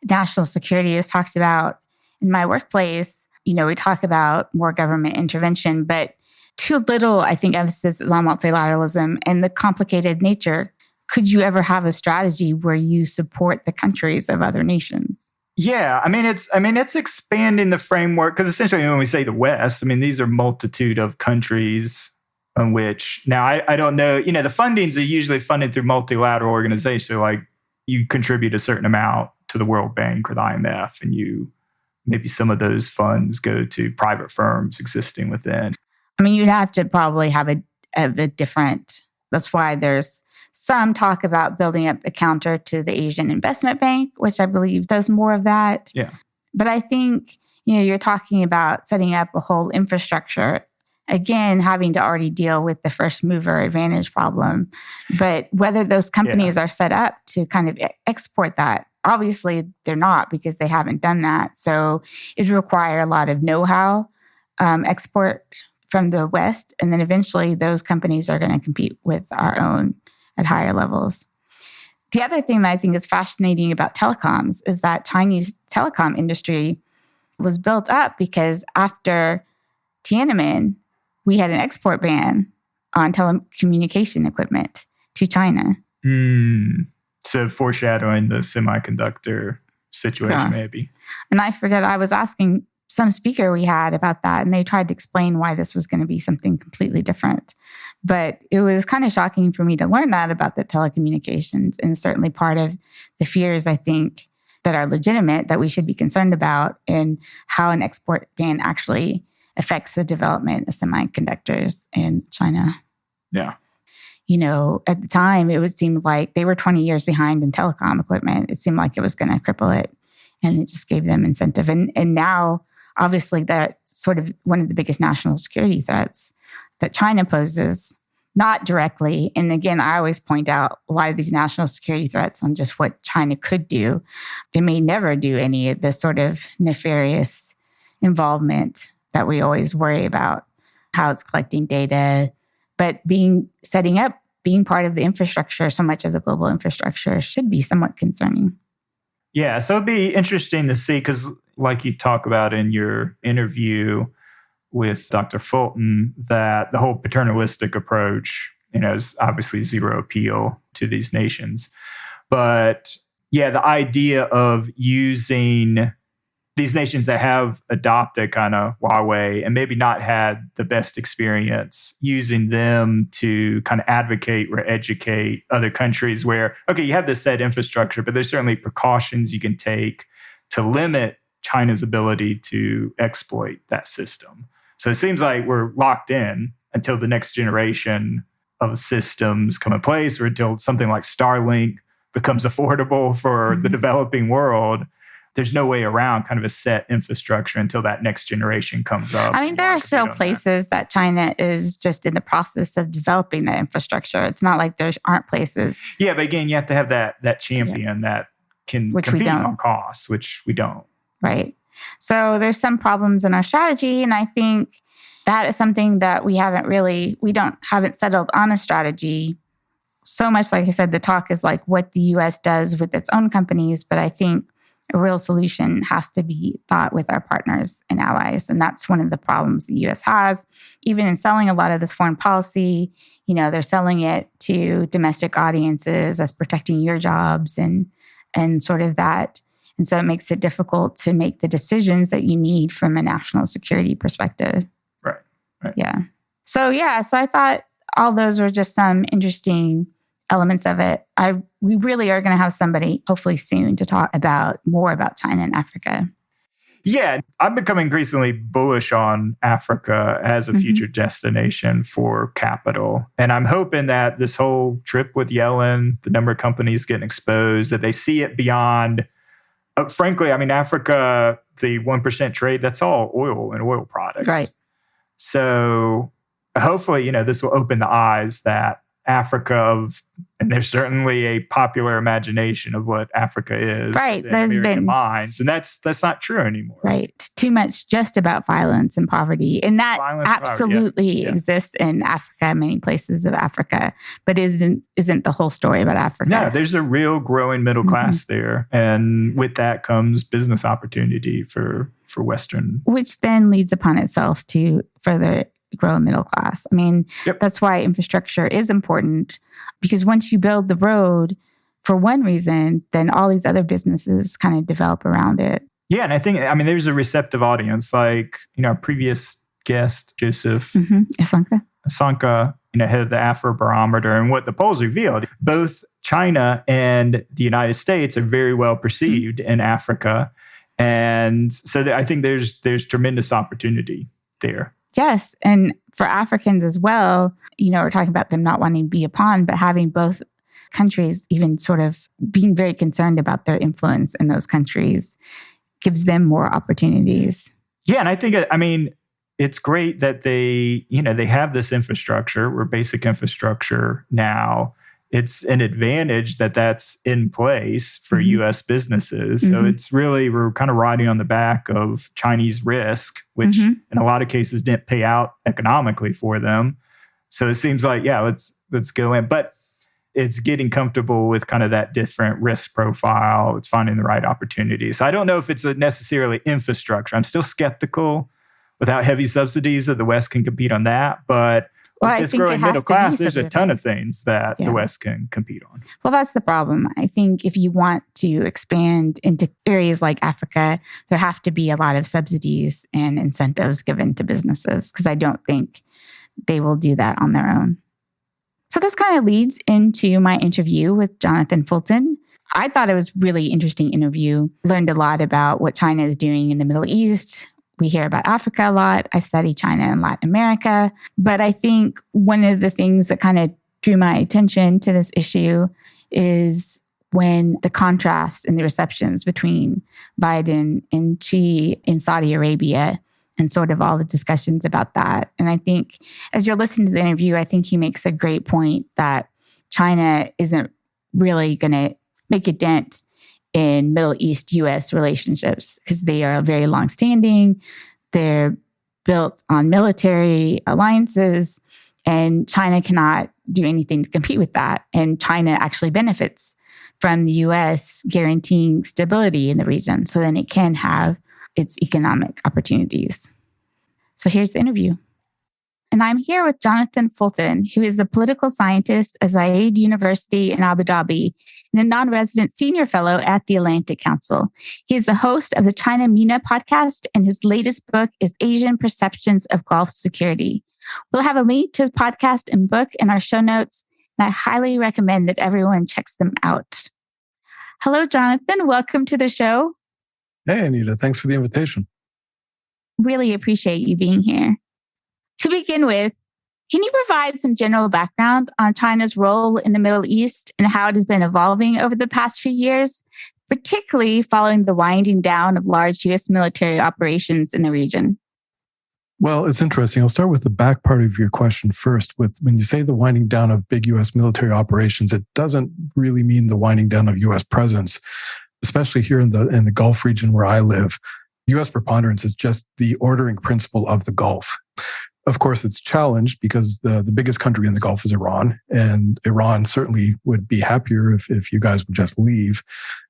national security is talked about in my workplace, you know, we talk about more government intervention, but too little, I think, emphasis is on multilateralism and the complicated nature. Could you ever have a strategy where you support the countries of other nations? Yeah, I mean, it's expanding the framework, because essentially when we say the West, I mean, these are multitude of countries on which, now I don't know, you know, the fundings are usually funded through multilateral organizations. So like you contribute a certain amount to the World Bank or the IMF, and maybe some of those funds go to private firms existing within. I mean, you'd have to probably have a different, that's why there's some talk about building up a counter to the Asian Investment Bank, which I believe does more of that. Yeah. But I think, you know, you're talking about setting up a whole infrastructure, again, having to already deal with the first mover advantage problem. But whether those companies are set up to kind of export that, obviously they're not, because they haven't done that. So it would require a lot of know-how, export from the West, and then eventually those companies are going to compete with our own at higher levels. The other thing that I think is fascinating about telecoms is that Chinese telecom industry was built up because after Tiananmen, we had an export ban on telecommunication equipment to China. So foreshadowing the semiconductor situation, maybe. And I forget, I was asking some speaker we had about that, and they tried to explain why this was going to be something completely different. But it was kind of shocking for me to learn that about the telecommunications, and certainly part of the fears, I think, that are legitimate that we should be concerned about, and how an export ban actually affects the development of semiconductors in China. Yeah. You know, at the time, it would seem like they were 20 years behind in telecom equipment. It seemed like it was going to cripple it. and it just gave them incentive. And now, obviously, that's sort of one of the biggest national security threats that China poses, not directly. And again, I always point out a lot of these national security threats on just what China could do. They may never do any of this sort of nefarious involvement that we always worry about, how it's collecting data. But setting up, being part of the infrastructure, so much of the global infrastructure should be somewhat concerning. Yeah, so it'd be interesting to see, because like you talk about in your interview with Dr. Fulton, that the whole paternalistic approach, is obviously zero appeal to these nations. But yeah, the idea of using these nations that have adopted kind of Huawei and maybe not had the best experience, using them to kind of advocate or educate other countries where, okay, you have this said infrastructure, but there's certainly precautions you can take to limit China's ability to exploit that system. So it seems like we're locked in until the next generation of systems come in place, or until something like Starlink becomes affordable for the developing world. There's no way around kind of a set infrastructure until that next generation comes up. I mean, there are still places that China is just in the process of developing that infrastructure. It's not like there aren't places. Yeah, but again, you have to have that champion that can compete on costs, which we don't. Right. So there's some problems in our strategy, and I think that is something that we haven't settled on a strategy. So much, like I said, the talk is like what the U.S. does with its own companies, but I think a real solution has to be thought with our partners and allies. And that's one of the problems the U.S. has. Even in selling a lot of this foreign policy, they're selling it to domestic audiences as protecting your jobs and sort of that. And so it makes it difficult to make the decisions that you need from a national security perspective. Right. Yeah. So I thought all those were just some interesting elements of it. We really are going to have somebody hopefully soon to talk more about China and Africa. Yeah, I'm becoming increasingly bullish on Africa as a future destination for capital. And I'm hoping that this whole trip with Yellen, the number of companies getting exposed, that they see it beyond, frankly, I mean, Africa, the 1% trade, that's all oil and oil products. Right. So hopefully, this will open the eyes that Africa and there's certainly a popular imagination of what Africa is, right? In American minds, and that's not true anymore. Right, too much just about violence and poverty, and that absolutely exists in Africa, many places of Africa, but isn't the whole story about Africa. No, there's a real growing middle class there, and with that comes business opportunity for Western, which then leads upon itself to further grow a middle class. I mean, That's why infrastructure is important, because once you build the road for one reason, then all these other businesses kind of develop around it. Yeah, and I think, there's a receptive audience, like, our previous guest, Joseph Asanka, head of the Afrobarometer, and what the polls revealed, both China and the United States are very well perceived in Africa. And so I think there's tremendous opportunity there. Yes. And for Africans as well, we're talking about them not wanting to be a pawn, but having both countries even sort of being very concerned about their influence in those countries gives them more opportunities. Yeah. And I think, it's great that they have this infrastructure, or basic infrastructure now. It's an advantage that that's in place for U.S. businesses. So it's really, we're kind of riding on the back of Chinese risk, which in a lot of cases didn't pay out economically for them. So it seems like, let's go in. But it's getting comfortable with kind of that different risk profile. It's finding the right opportunities. So I don't know if it's necessarily infrastructure. I'm still skeptical without heavy subsidies that the West can compete on that. But this growing middle class, there's a ton of things that the West can compete on. Well, that's the problem. I think if you want to expand into areas like Africa, there have to be a lot of subsidies and incentives given to businesses, because I don't think they will do that on their own. So this kind of leads into my interview with Jonathan Fulton. I thought it was a really interesting interview. Learned a lot about what China is doing in the Middle East. We hear about Africa a lot. I study China and Latin America. But I think one of the things that kind of drew my attention to this issue is when the contrast in the receptions between Biden and Xi in Saudi Arabia and sort of all the discussions about that. And I think as you're listening to the interview, I think he makes a great point that China isn't really going to make a dent in Middle East-U.S. relationships because they are very long-standing. They're built on military alliances, and China cannot do anything to compete with that. And China actually benefits from the U.S. guaranteeing stability in the region so then it can have its economic opportunities. So here's the interview. And I'm here with Jonathan Fulton, who is a political scientist at Zayed University in Abu Dhabi and a non-resident senior fellow at the Atlantic Council. He is the host of the China MENA podcast, and his latest book is Asian Perceptions of Gulf Security. We'll have a link to the podcast and book in our show notes, and I highly recommend that everyone checks them out. Hello, Jonathan. Welcome to the show. Hey, Anita. Thanks for the invitation. Really appreciate you being here. To begin with, can you provide some general background on China's role in the Middle East and how it has been evolving over the past few years, particularly following the winding down of large U.S. military operations in the region? Well, it's interesting. I'll start with the back part of your question first. When you say the winding down of big U.S. military operations, it doesn't really mean the winding down of U.S. presence, especially here in the Gulf region where I live. U.S. preponderance is just the ordering principle of the Gulf. Of course, it's challenged because the biggest country in the Gulf is Iran, and Iran certainly would be happier if you guys would just leave.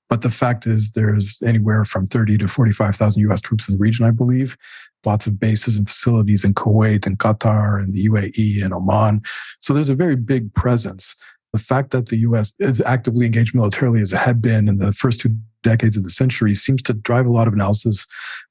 But the fact is there's anywhere from 30 to 45,000 U.S. troops in the region, I believe. Lots of bases and facilities in Kuwait and Qatar and the UAE and Oman. So there's a very big presence. The fact that the U.S. is actively engaged militarily as it had been in the first 2 decades of the century seems to drive a lot of analysis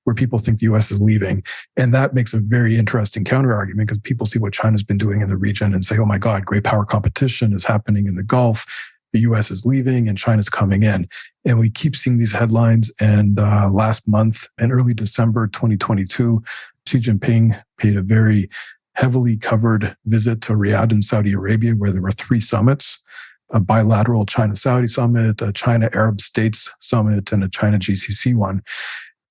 where people think the U.S. is leaving. And that makes a very interesting counterargument because people see what China's been doing in the region and say, oh my God, great power competition is happening in the Gulf. The U.S. is leaving and China's coming in. And we keep seeing these headlines. And last month, in early December 2022, Xi Jinping paid a very heavily covered visit to Riyadh in Saudi Arabia, where there were 3 summits, a bilateral China-Saudi summit, a China-Arab States summit, and a China-GCC one.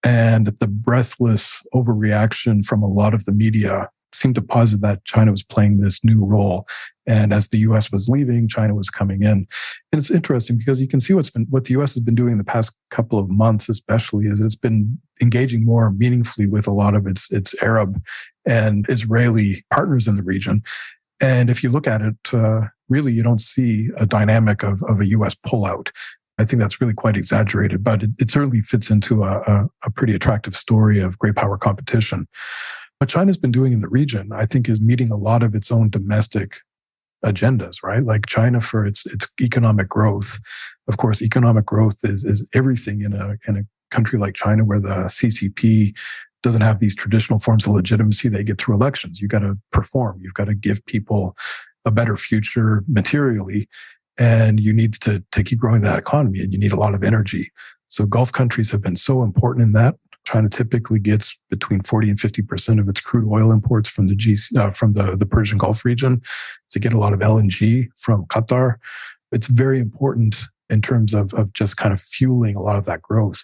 And the breathless overreaction from a lot of the media seemed to posit that China was playing this new role. And as the U.S. was leaving, China was coming in. And it's interesting because you can see what the U.S. has been doing in the past couple of months, especially, is it's been engaging more meaningfully with a lot of its Arab and Israeli partners in the region. And if you look at it, really, you don't see a dynamic of a U.S. pullout. I think that's really quite exaggerated, but it certainly fits into a pretty attractive story of great power competition. What China's been doing in the region, I think, is meeting a lot of its own domestic agendas, right? Like China for its economic growth. Of course, economic growth is everything in a country like China where the CCP doesn't have these traditional forms of legitimacy they get through elections. You've got to perform. You've got to give people a better future materially, and you need to keep growing that economy, and you need a lot of energy. So Gulf countries have been so important in that. China typically gets between 40 and 50% of its crude oil imports from the Persian Gulf region. To get a lot of LNG from Qatar. It's very important in terms of just kind of fueling a lot of that growth.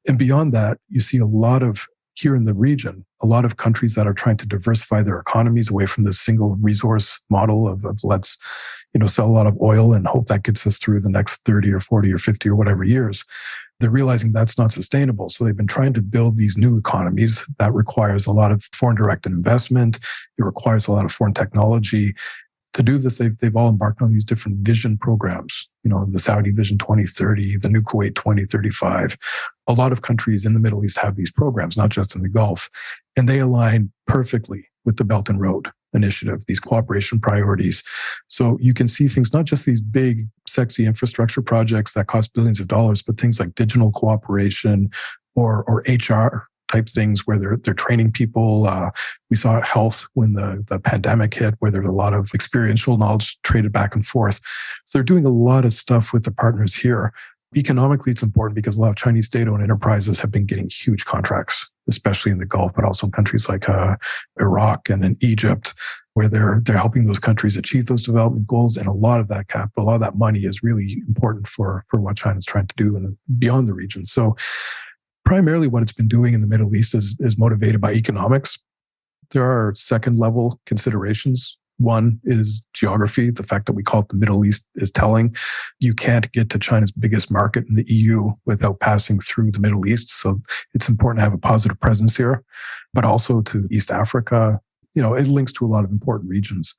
And beyond that, you see a lot of, here in the region, a lot of countries that are trying to diversify their economies away from this single resource model of let's, sell a lot of oil and hope that gets us through the next 30 or 40 or 50 or whatever years. They're realizing that's not sustainable. So they've been trying to build these new economies that requires a lot of foreign direct investment. It requires a lot of foreign technology. To do this, they've all embarked on these different vision programs, the Saudi Vision 2030, the new Kuwait 2035. A lot of countries in the Middle East have these programs, not just in the Gulf. And they align perfectly with the Belt and Road Initiative, these cooperation priorities. So you can see things, not just these big, sexy infrastructure projects that cost billions of dollars, but things like digital cooperation or HR type things where they're training people. We saw health when the pandemic hit, where there's a lot of experiential knowledge traded back and forth. So they're doing a lot of stuff with the partners here. Economically, it's important because a lot of Chinese state-owned enterprises have been getting huge contracts, especially in the Gulf, but also in countries like Iraq and in Egypt, where they're helping those countries achieve those development goals. And a lot of that capital, a lot of that money is really important for what China's trying to do and beyond the region. So primarily what it's been doing in the Middle East is motivated by economics. There are second-level considerations. One is geography. The fact that we call it the Middle East is telling. You can't get to China's biggest market in the EU without passing through the Middle East. So it's important to have a positive presence here, but also to East Africa. It links to a lot of important regions.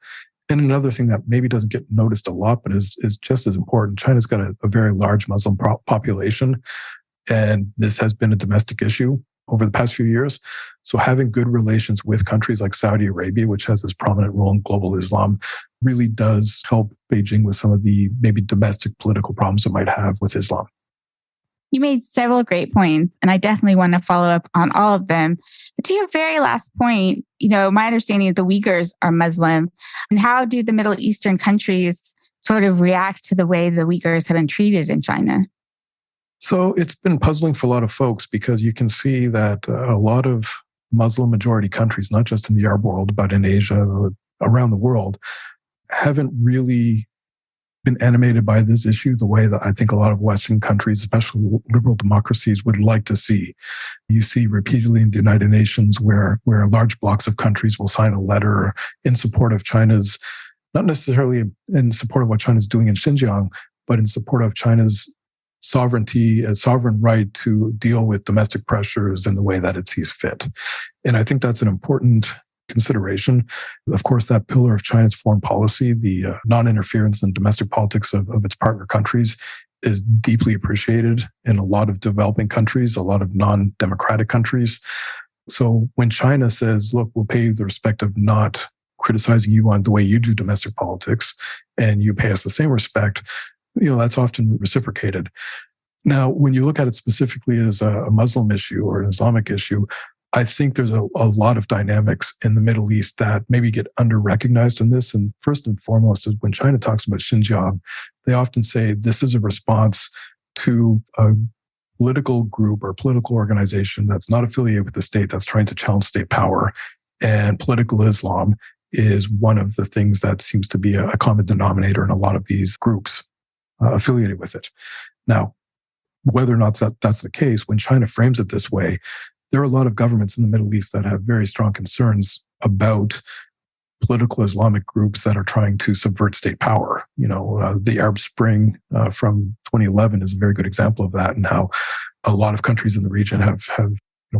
And another thing that maybe doesn't get noticed a lot, but is just as important, China's got a very large Muslim population. And this has been a domestic issue over the past few years. So having good relations with countries like Saudi Arabia, which has this prominent role in global Islam, really does help Beijing with some of the maybe domestic political problems it might have with Islam. You made several great points, and I definitely want to follow up on all of them. But to your very last point, my understanding is the Uyghurs are Muslim. And how do the Middle Eastern countries sort of react to the way the Uyghurs have been treated in China? So it's been puzzling for a lot of folks because you can see that a lot of Muslim majority countries, not just in the Arab world, but in Asia, around the world, haven't really been animated by this issue the way that I think a lot of Western countries, especially liberal democracies, would like to see. You see repeatedly in the United Nations where large blocks of countries will sign a letter in support of China's, not necessarily in support of what China's doing in Xinjiang, but in support of China's sovereignty, a sovereign right to deal with domestic pressures in the way that it sees fit. And I think that's an important consideration. Of course, that pillar of China's foreign policy, the non-interference in domestic politics of its partner countries, is deeply appreciated in a lot of developing countries, a lot of non-democratic countries. So when China says, look, we'll pay you the respect of not criticizing you on the way you do domestic politics, and you pay us the same respect, that's often reciprocated. Now, when you look at it specifically as a Muslim issue or an Islamic issue, I think there's a lot of dynamics in the Middle East that maybe get under-recognized in this. And first and foremost is when China talks about Xinjiang, they often say this is a response to a political group or political organization that's not affiliated with the state, that's trying to challenge state power. And political Islam is one of the things that seems to be a common denominator in a lot of these groups affiliated with it. Now, whether or not that's the case, when China frames it this way, there are a lot of governments in the Middle East that have very strong concerns about political Islamic groups that are trying to subvert state power. The Arab Spring from 2011 is a very good example of that, and how a lot of countries in the region have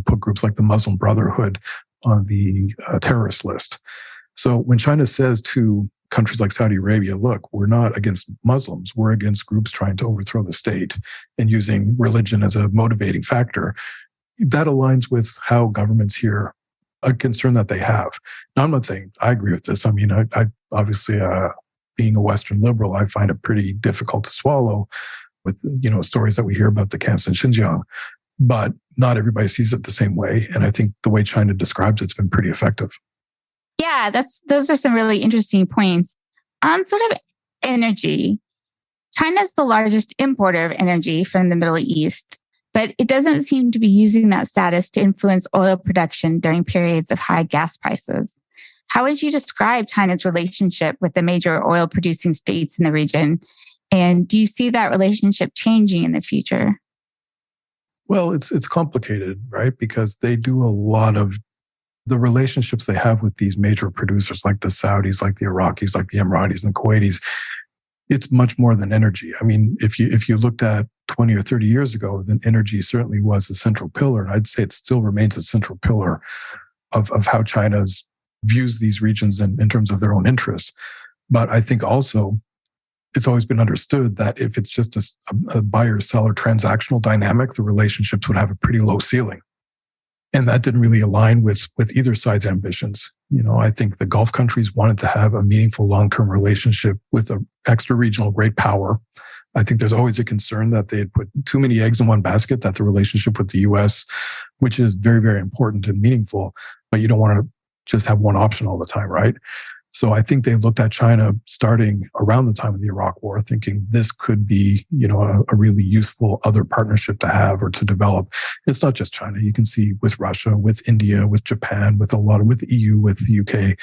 put groups like the Muslim Brotherhood on the terrorist list. So when China says to countries like Saudi Arabia, look, we're not against Muslims, we're against groups trying to overthrow the state and using religion as a motivating factor, that aligns with how governments here, a concern that they have. Now, I'm not saying I agree with this. I mean, I obviously, being a Western liberal, I find it pretty difficult to swallow with, stories that we hear about the camps in Xinjiang. But not everybody sees it the same way. And I think the way China describes it's been pretty effective. Yeah, those are some really interesting points. On sort of energy, China's the largest importer of energy from the Middle East, but it doesn't seem to be using that status to influence oil production during periods of high gas prices. How would you describe China's relationship with the major oil producing states in the region? And do you see that relationship changing in the future? Well, it's complicated, right? Because they do a lot of the relationships they have with these major producers like the Saudis, like the Iraqis, like the Emiratis and the Kuwaitis. It's much more than energy. I mean, if you looked at 20 or 30 years ago, then energy certainly was a central pillar. And I'd say it still remains a central pillar of how China views these regions in terms of their own interests. But I think also it's always been understood that if it's just a buyer-seller transactional dynamic, the relationships would have a pretty low ceiling. And that didn't really align with either side's ambitions. I think the Gulf countries wanted to have a meaningful long-term relationship with an extra-regional great power. I think there's always a concern that they had put too many eggs in one basket, that the relationship with the U.S., which is very, very important and meaningful, but you don't want to just have one option all the time, right? So I think they looked at China starting around the time of the Iraq War, thinking this could be, a really useful other partnership to have or to develop. It's not just China. You can see with Russia, with India, with Japan, with the EU, with the UK.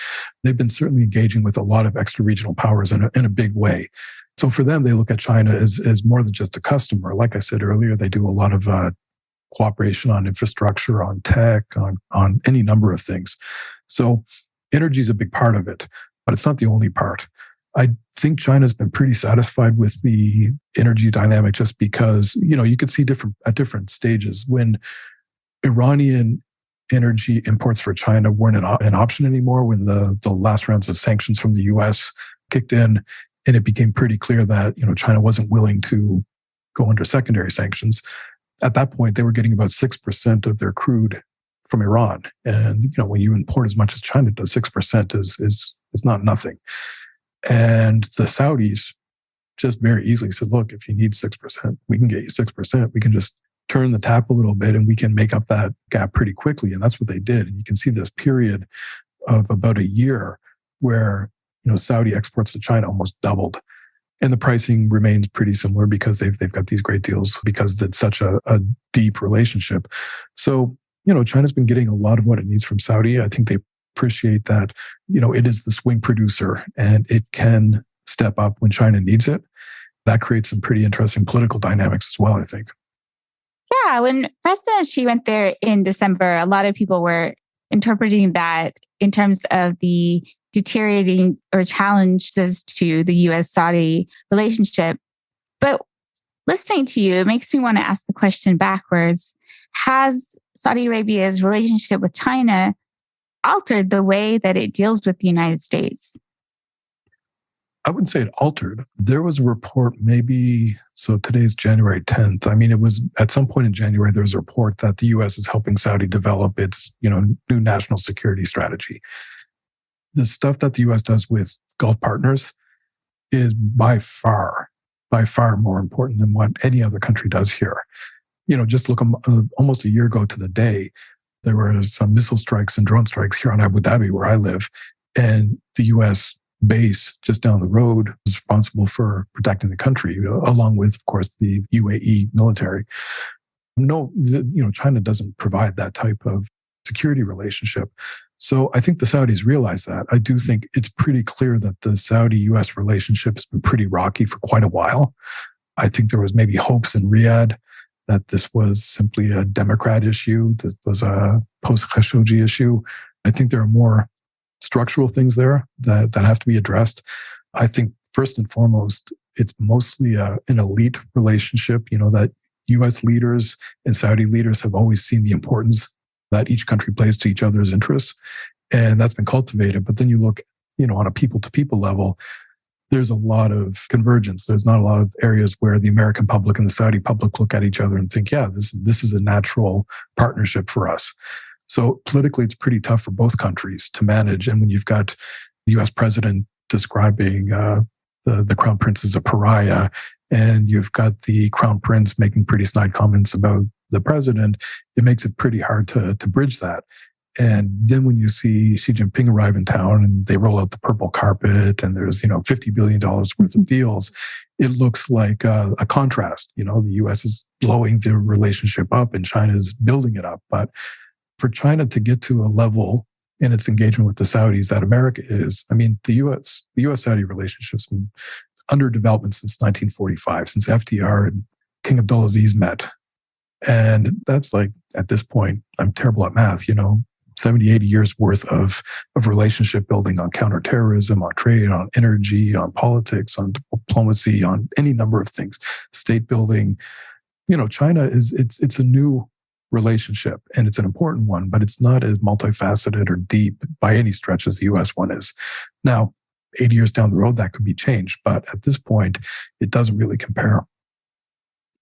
They've been certainly engaging with a lot of extra regional powers in a big way. So for them, they look at China as more than just a customer. Like I said earlier, they do a lot of cooperation on infrastructure, on tech, on any number of things. So energy is a big part of it, but it's not the only part. I think China's been pretty satisfied with the energy dynamic just because, you could see at different stages when Iranian energy imports for China weren't an option anymore, when the last rounds of sanctions from the US kicked in, and it became pretty clear that, China wasn't willing to go under secondary sanctions. At that point, they were getting about 6% of their crude from Iran. And, when you import as much as China does, 6% is not nothing. And the Saudis just very easily said, look, if you need 6%, we can get you 6%. We can just turn the tap a little bit and we can make up that gap pretty quickly. And that's what they did. And you can see this period of about a year where, Saudi exports to China almost doubled. And the pricing remains pretty similar because they've got these great deals because it's such a deep relationship. So, China's been getting a lot of what it needs from Saudi. I think they appreciate that, it is the swing producer and it can step up when China needs it. That creates some pretty interesting political dynamics as well, I think. Yeah, when President Xi went there in December, a lot of people were interpreting that in terms of the deteriorating or challenges to the US-Saudi relationship. But listening to you, it makes me want to ask the question backwards. Has Saudi Arabia's relationship with China altered the way that it deals with the United States? I wouldn't say it altered. There was a report so today's January 10th. It was at some point in January, there was a report that the US is helping Saudi develop its, new national security strategy. The stuff that the US does with Gulf partners is by far more important than what any other country does here. Just look almost a year ago to the day, there were some missile strikes and drone strikes here on Abu Dhabi, where I live, and the US base just down the road was responsible for protecting the country, along with, of course, the UAE military. No, China doesn't provide that type of security relationship. So I think the Saudis realize that. I do think it's pretty clear that the Saudi-US relationship has been pretty rocky for quite a while. I think there was maybe hopes in Riyadh that this was simply a Democrat issue. This was a post-Khashoggi issue. I think there are more structural things there that have to be addressed. I think first and foremost, it's mostly an elite relationship, that US leaders and Saudi leaders have always seen the importance that each country plays to each other's interests. And that's been cultivated. But then you look, on a people-to-people level, there's a lot of convergence. There's not a lot of areas where the American public and the Saudi public look at each other and think, yeah, this is a natural partnership for us. So politically, it's pretty tough for both countries to manage. And when you've got the US president describing the crown prince as a pariah, and you've got the crown prince making pretty snide comments about the president, it makes it pretty hard to bridge that. And then when you see Xi Jinping arrive in town and they roll out the purple carpet and there's, $50 billion worth of deals, it looks like a contrast. The US is blowing the relationship up and China is building it up. But for China to get to a level in its engagement with the Saudis that America is, the US-Saudi relationship's been under development since 1945, since FDR and King Abdulaziz met. And that's like, at this point, I'm terrible at math, 70, 80 years worth of relationship building on counterterrorism, on trade, on energy, on politics, on diplomacy, on any number of things, state building. China it's a new relationship and it's an important one, but it's not as multifaceted or deep by any stretch as the US one is. Now, 80 years down the road, that could be changed. But at this point, it doesn't really compare.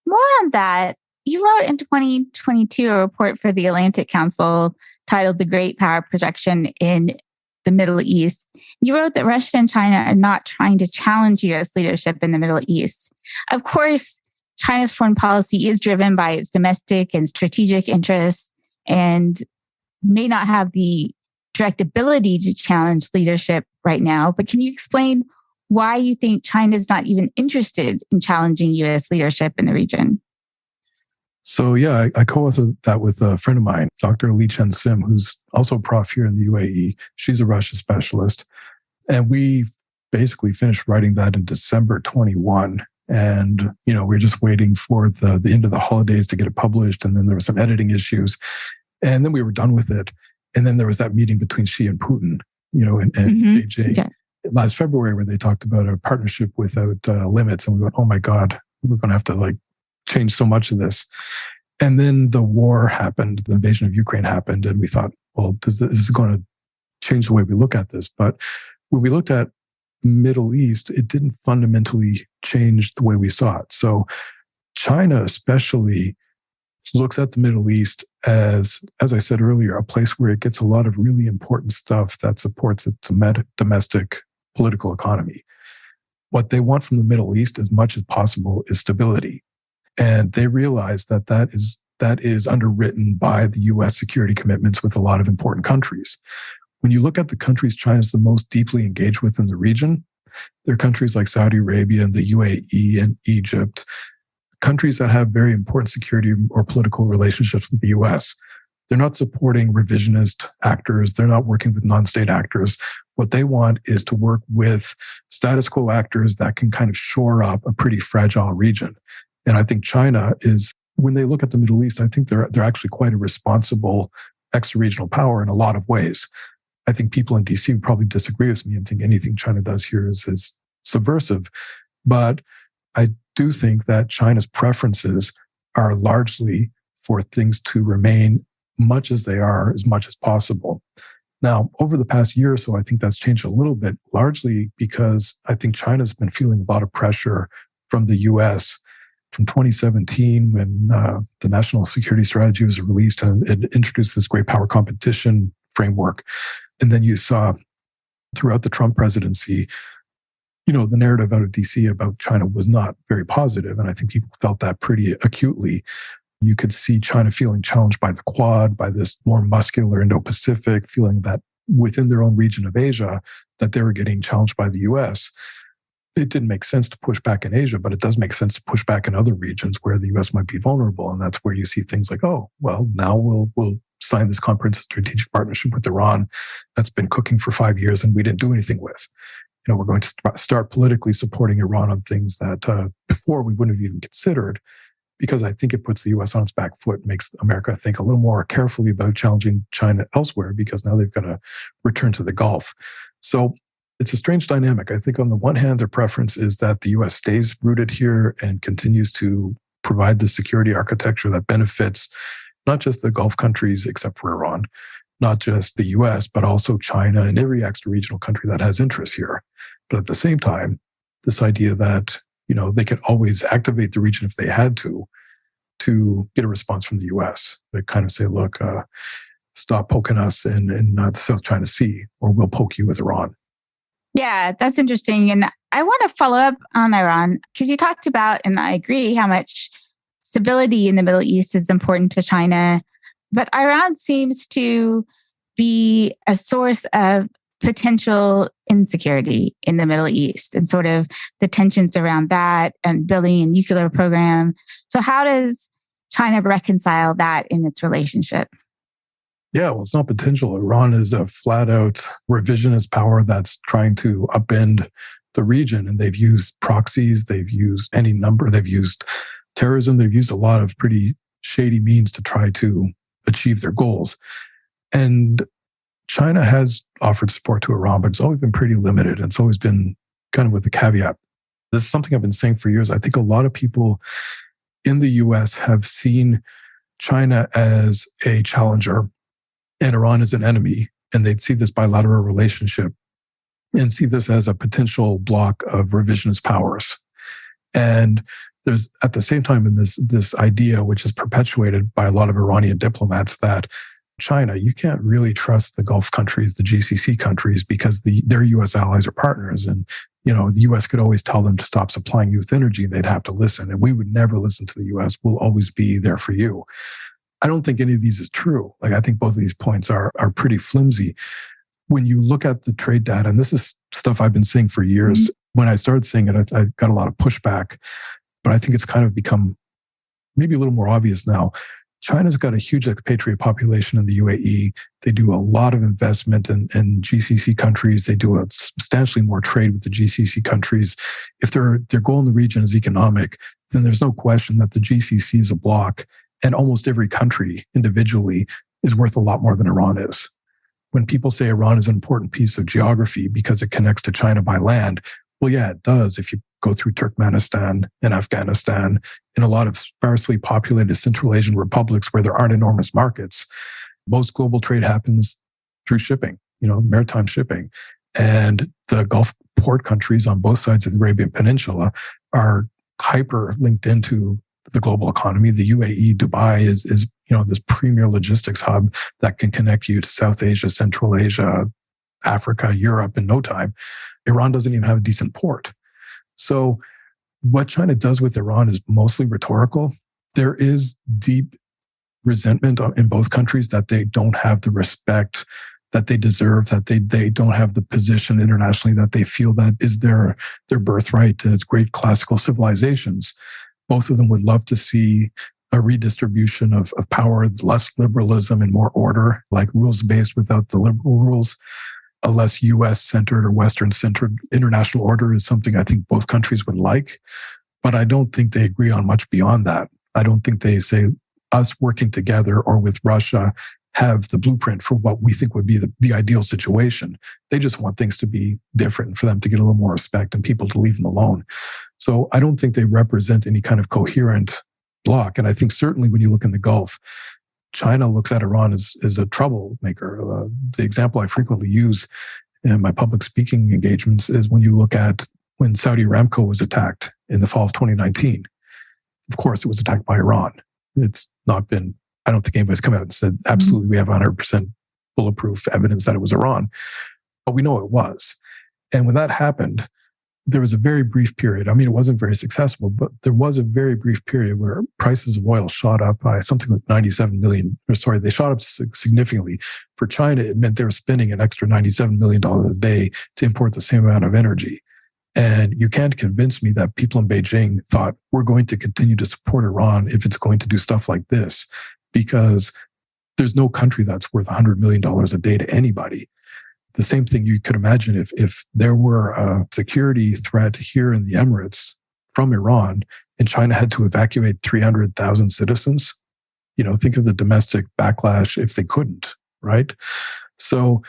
More on that. You wrote in 2022 a report for the Atlantic Council titled The Great Power Projection in the Middle East. You wrote that Russia and China are not trying to challenge US leadership in the Middle East. Of course, China's foreign policy is driven by its domestic and strategic interests and may not have the direct ability to challenge leadership right now. But can you explain why you think China is not even interested in challenging U.S. leadership in the region? So yeah, I co-authored that with a friend of mine, Dr. Lee Chen Sim, who's also a prof here in the UAE. She's a Russia specialist. And we basically finished writing that in December 21. And, we're just waiting for the end of the holidays to get it published. And then there were some editing issues. And then we were done with it. And then there was that meeting between Xi and Putin, in Beijing last February, where they talked about a partnership without limits. And we went, oh my God, we're going to have to change so much of this. And then the war happened, the invasion of Ukraine happened. And we thought, well, this is going to change the way we look at this. But when we looked at Middle East, it didn't fundamentally change the way we saw it. So China especially looks at the Middle East as I said earlier, a place where it gets a lot of really important stuff that supports its domestic political economy. What they want from the Middle East as much as possible is stability. And they realize that is underwritten by the U.S. security commitments with a lot of important countries. When you look at the countries China's the most deeply engaged with in the region, there are countries like Saudi Arabia and the UAE and Egypt, countries that have very important security or political relationships with the U.S. They're not supporting revisionist actors. They're not working with non-state actors. What they want is to work with status quo actors that can kind of shore up a pretty fragile region. And I think China is, when they look at the Middle East, I think they're actually quite a responsible extra-regional power in a lot of ways. I think people in DC would probably disagree with me and think anything China does here is subversive. But I do think that China's preferences are largely for things to remain much as they are, as much as possible. Now, over the past year or so, I think that's changed a little bit, largely because I think China's been feeling a lot of pressure from the US. From 2017, when the National Security Strategy was released and it introduced this great power competition framework. And then you saw throughout the Trump presidency, the narrative out of DC about China was not very positive. And I think people felt that pretty acutely. You could see China feeling challenged by the Quad, by this more muscular Indo-Pacific, feeling that within their own region of Asia, that they were getting challenged by the US. It didn't make sense to push back in Asia, but it does make sense to push back in other regions where the US might be vulnerable. And that's where you see things like, oh, well, now we'll sign this comprehensive strategic partnership with Iran that's been cooking for 5 years and we didn't do anything with. We're going to start politically supporting Iran on things that before we wouldn't have even considered, because I think it puts the US on its back foot, makes America think a little more carefully about challenging China elsewhere, because now they've got to return to the Gulf. So it's a strange dynamic. I think on the one hand, their preference is that the US stays rooted here and continues to provide the security architecture that benefits not just the Gulf countries, except for Iran, not just the US, but also China and every extra-regional country that has interests here. But at the same time, this idea that, they could always activate the region if they had to get a response from the US. They kind of say, look, stop poking us in the South China Sea, or we'll poke you with Iran. Yeah, that's interesting. And I want to follow up on Iran, because you talked about, and I agree, how much stability in the Middle East is important to China. But Iran seems to be a source of potential insecurity in the Middle East and sort of the tensions around that and building a nuclear program. So how does China reconcile that in its relationship? Yeah, well, it's not potential. Iran is a flat-out revisionist power that's trying to upend the region. And they've used proxies, they've used any number, they've used terrorism, they've used a lot of pretty shady means to try to achieve their goals. And China has offered support to Iran, but it's always been pretty limited. And it's always been kind of with the caveat. This is something I've been saying for years. I think a lot of people in the US have seen China as a challenger and Iran as an enemy. And they'd see this bilateral relationship and see this as a potential block of revisionist powers. And there's at the same time in this idea, which is perpetuated by a lot of Iranian diplomats, that China, you can't really trust the Gulf countries, the GCC countries, because their US allies are partners. And, the US could always tell them to stop supplying you with energy. They'd have to listen. And we would never listen to the US. We'll always be there for you. I don't think any of these is true. I think both of these points are pretty flimsy. when you look at the trade data, and this is stuff I've been saying for years, when I started saying it, I got a lot of pushback, but I think it's kind of become maybe a little more obvious now. China's got a huge expatriate population in the UAE. They do a lot of investment in GCC countries. They do a substantially more trade with the GCC countries. If their goal in the region is economic, then there's no question that the GCC is a bloc, and almost every country individually is worth a lot more than Iran is. When people say Iran is an important piece of geography because it connects to China by land, well, yeah, it does. If you go through Turkmenistan and Afghanistan, in a lot of sparsely populated Central Asian republics where there aren't enormous markets, most global trade happens through shipping, maritime shipping. And the Gulf port countries on both sides of the Arabian Peninsula are hyper linked into the global economy. The UAE, Dubai is this premier logistics hub that can connect you to South Asia, Central Asia, Africa, Europe in no time. Iran doesn't even have a decent port. So what China does with Iran is mostly rhetorical. There is deep resentment in both countries that they don't have the respect that they deserve, that they don't have the position internationally that they feel that is their birthright as great classical civilizations. Both of them would love to see a redistribution of power, less liberalism and more order, like rules-based without the liberal rules. A less US-centered or Western-centered international order is something I think both countries would like. But I don't think they agree on much beyond that. I don't think they say us working together or with Russia have the blueprint for what we think would be the ideal situation. They just want things to be different, for them to get a little more respect and people to leave them alone. So I don't think they represent any kind of coherent bloc. And I think certainly when you look in the Gulf, China looks at Iran as a troublemaker. The example I frequently use in my public speaking engagements is when you look at when Saudi Aramco was attacked in the fall of 2019. Of course, it was attacked by Iran. It's not been, I don't think anybody's come out and said, absolutely, we have 100% bulletproof evidence that it was Iran. But we know it was. And when that happened, there was a very brief period. I mean, it wasn't very successful, but there was a very brief period where prices of oil shot up by something like they shot up significantly. For China, it meant they were spending an extra $97 million a day to import the same amount of energy. And you can't convince me that people in Beijing thought we're going to continue to support Iran if it's going to do stuff like this, because there's no country that's worth $100 million a day to anybody. The same thing you could imagine if there were a security threat here in the Emirates from Iran and China had to evacuate 300,000 citizens. Think of the domestic backlash if they couldn't, right? So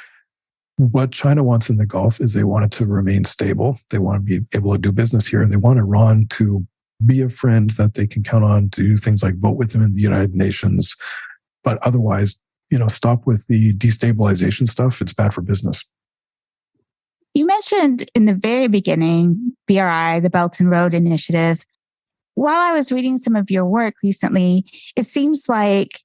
what China wants in the Gulf is they want it to remain stable. They want to be able to do business here, and they want Iran to be a friend that they can count on to do things like vote with them in the United Nations. But otherwise, stop with the destabilization stuff. It's bad for business. You mentioned in the very beginning, BRI, the Belt and Road Initiative. While I was reading some of your work recently, it seems like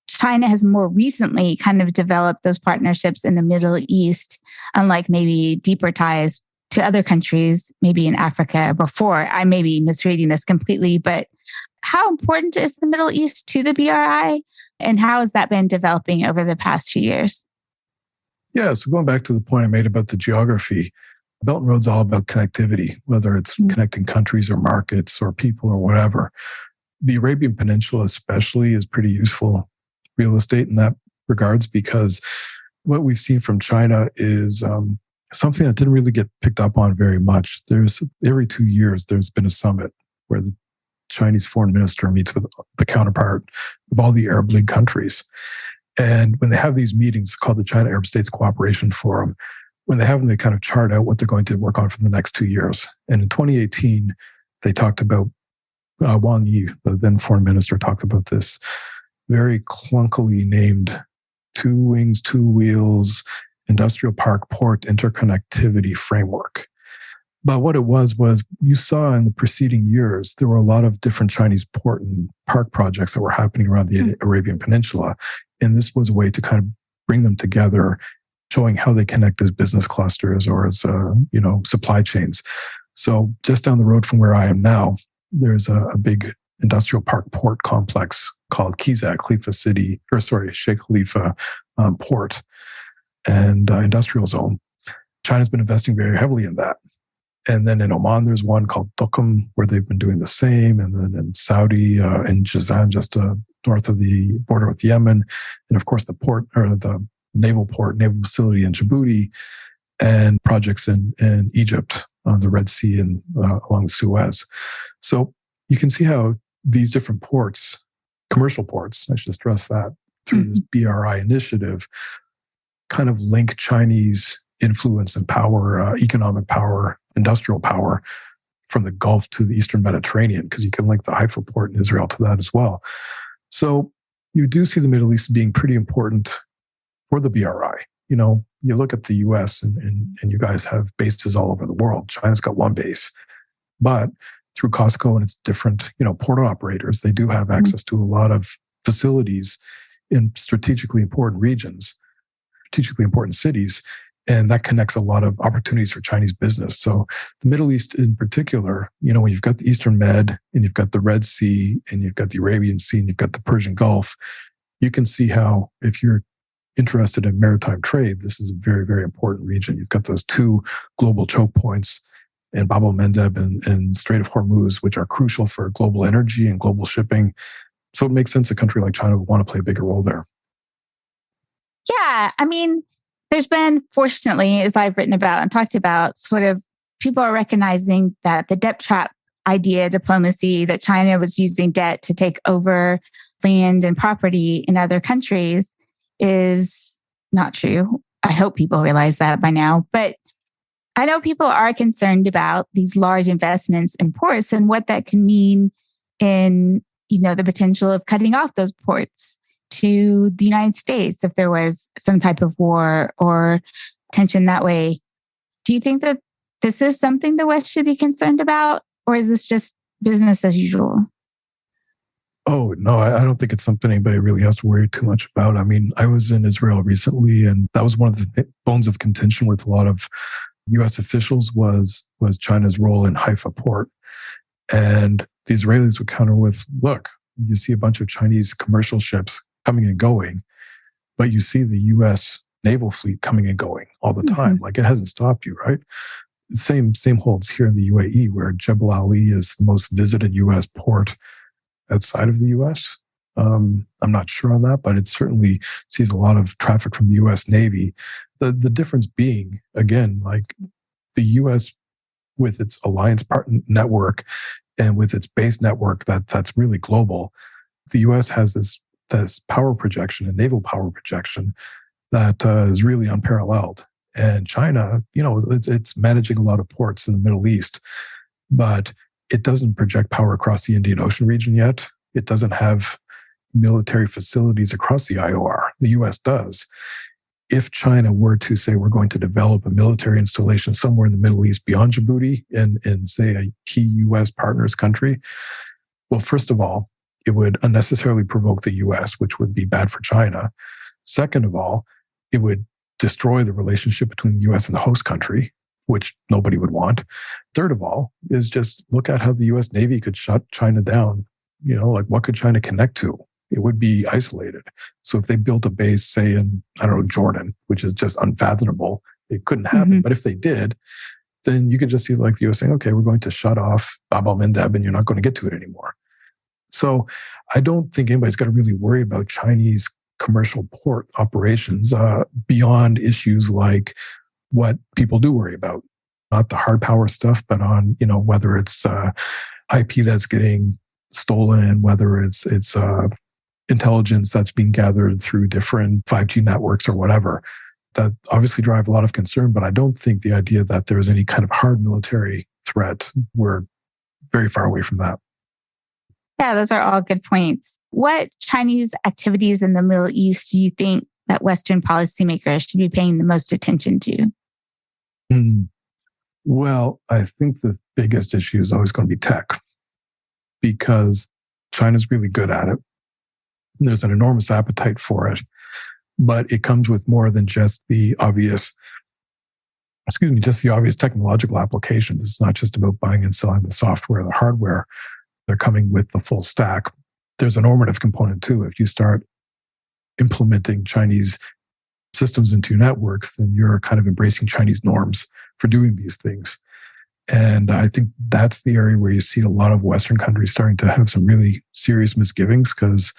China has more recently kind of developed those partnerships in the Middle East, unlike maybe deeper ties to other countries, maybe in Africa before. I may be misreading this completely, but how important is the Middle East to the BRI? And how has that been developing over the past few years? Yeah, so going back to the point I made about the geography, Belt and Road's all about connectivity, whether it's connecting countries or markets or people or whatever. The Arabian Peninsula especially is pretty useful real estate in that regards, because what we've seen from China is something that didn't really get picked up on very much. Every 2 years, there's been a summit where the Chinese foreign minister meets with the counterpart of all the Arab League countries. And when they have these meetings called the China Arab States Cooperation Forum, when they have them, they kind of chart out what they're going to work on for the next 2 years. And in 2018, they talked about, Wang Yi, the then foreign minister, talked about this very clunkily named 2 wings, 2 wheels, industrial park port interconnectivity framework. But what it was you saw in the preceding years, there were a lot of different Chinese port and park projects that were happening around the Arabian Peninsula. And this was a way to kind of bring them together, showing how they connect as business clusters or as, supply chains. So just down the road from where I am now, there's a big industrial park port complex called Sheikh Khalifa Port. and industrial zone. China's been investing very heavily in that. And then in Oman, there's one called Duqm, where they've been doing the same. And then in Saudi, in Jazan, just north of the border with Yemen. And of course, the port, or the naval facility in Djibouti, and projects in Egypt on the Red Sea and along the Suez. So you can see how these different ports, commercial ports, I should stress that, through this BRI initiative, kind of link Chinese influence and power, economic power, industrial power from the Gulf to the Eastern Mediterranean, because you can link the Haifa port in Israel to that as well. So you do see the Middle East being pretty important for the BRI. You know, you look at the US and you guys have bases all over the world. China's got one base, but through Costco and its different, port operators, they do have access to a lot of facilities in strategically important regions, strategically important cities. And that connects a lot of opportunities for Chinese business. So the Middle East in particular, when you've got the Eastern Med and you've got the Red Sea and you've got the Arabian Sea and you've got the Persian Gulf, you can see how if you're interested in maritime trade, this is a very, very important region. You've got those two global choke points in Bab el-Mandeb and Strait of Hormuz, which are crucial for global energy and global shipping. So it makes sense a country like China would want to play a bigger role there. Yeah, I mean, there's been, fortunately, as I've written about and talked about, sort of people are recognizing that the debt trap idea, diplomacy, that China was using debt to take over land and property in other countries is not true. I hope people realize that by now. But I know people are concerned about these large investments in ports and what that can mean in, the potential of cutting off those ports to the United States if there was some type of war or tension that way. Do you think that this is something the West should be concerned about, or is this just business as usual? Oh, no, I don't think it's something anybody really has to worry too much about. I mean, I was in Israel recently, and that was one of the bones of contention with a lot of U.S. officials was China's role in Haifa port. And the Israelis would counter with, look, you see a bunch of Chinese commercial ships coming and going, but you see the U.S. naval fleet coming and going all the time. Like, it hasn't stopped you, right? The same holds here in the UAE, where Jebel Ali is the most visited U.S. port outside of the U.S. I'm not sure on that, but it certainly sees a lot of traffic from the U.S. Navy. The difference being, again, like the U.S. with its alliance partner network and with its base network that's really global, the U.S. has this power projection and naval power projection that is really unparalleled. And China, it's managing a lot of ports in the Middle East, but it doesn't project power across the Indian Ocean region yet. It doesn't have military facilities across the IOR. The U.S. does. If China were to say we're going to develop a military installation somewhere in the Middle East beyond Djibouti and say a key U.S. partners country, well, first of all, it would unnecessarily provoke the U.S., which would be bad for China. Second of all, it would destroy the relationship between the U.S. and the host country, which nobody would want. Third of all, is just look at how the U.S. Navy could shut China down. Like, what could China connect to? It would be isolated. So if they built a base, say in, Jordan, which is just unfathomable, it couldn't happen. But if they did, then you could just see like the U.S. saying, okay, we're going to shut off Bab el-Mandeb and you're not going to get to it anymore. So I don't think anybody's got to really worry about Chinese commercial port operations beyond issues like what people do worry about, not the hard power stuff, but on, whether it's IP that's getting stolen, whether it's intelligence that's being gathered through different 5G networks or whatever, that obviously drive a lot of concern. But I don't think the idea that there is any kind of hard military threat, we're very far away from that. Yeah, those are all good points. What Chinese activities in the Middle East do you think that Western policymakers should be paying the most attention to? Well, I think the biggest issue is always going to be tech, because China's really good at it. There's an enormous appetite for it, but it comes with more than just the obvious technological applications. It's not just about buying and selling the software, the hardware. They're coming with the full stack. There's a normative component too. If you start implementing Chinese systems into networks, then you're kind of embracing Chinese norms for doing these things. And I think that's the area where you see a lot of Western countries starting to have some really serious misgivings, because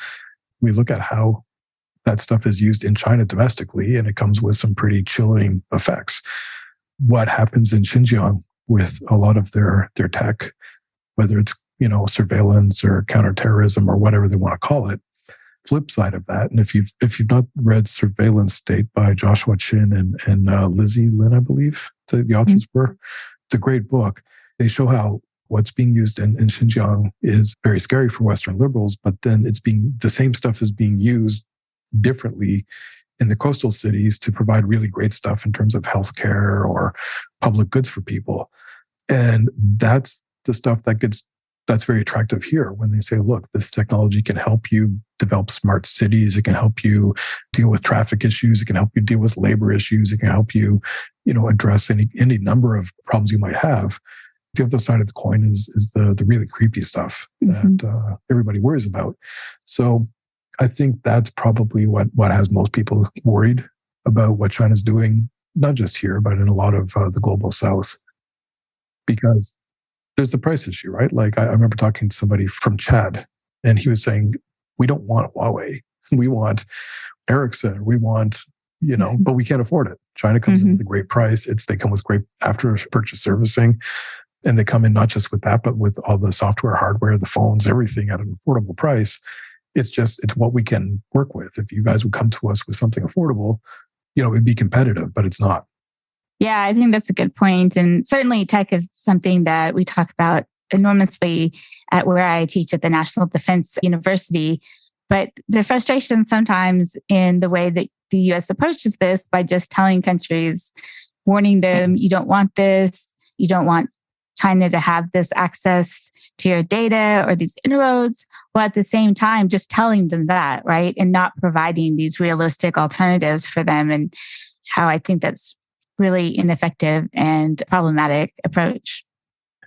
we look at how that stuff is used in China domestically, and it comes with some pretty chilling effects. What happens in Xinjiang with a lot of their tech, whether it's surveillance or counterterrorism or whatever they want to call it. Flip side of that, and if you've not read Surveillance State by Joshua Chin and Lizzie Lin, I believe the authors were, it's a great book. They show how what's being used in Xinjiang is very scary for Western liberals, but then the same stuff is being used differently in the coastal cities to provide really great stuff in terms of healthcare or public goods for people. And that's the stuff that's very attractive here when they say, look, this technology can help you develop smart cities. It can help you deal with traffic issues. It can help you deal with labor issues. It can help you, address any number of problems you might have. The other side of the coin is the really creepy stuff that everybody worries about. So I think that's probably what has most people worried about what China's doing, not just here, but in a lot of the global south. Because there's the price issue, right? Like I remember talking to somebody from Chad, and he was saying, we don't want Huawei. We want Ericsson. We want, but we can't afford it. China comes in with a great price. They come with great after purchase servicing. And they come in not just with that, but with all the software, hardware, the phones, everything at an affordable price. It's what we can work with. If you guys would come to us with something affordable, it'd be competitive, but it's not. Yeah, I think that's a good point. And certainly tech is something that we talk about enormously at where I teach at the National Defense University. But the frustration sometimes in the way that the US approaches this by just telling countries, warning them, you don't want this, you don't want China to have this access to your data or these inroads, while at the same time just telling them that, right? And not providing these realistic alternatives for them. And how I think that's really ineffective and problematic approach.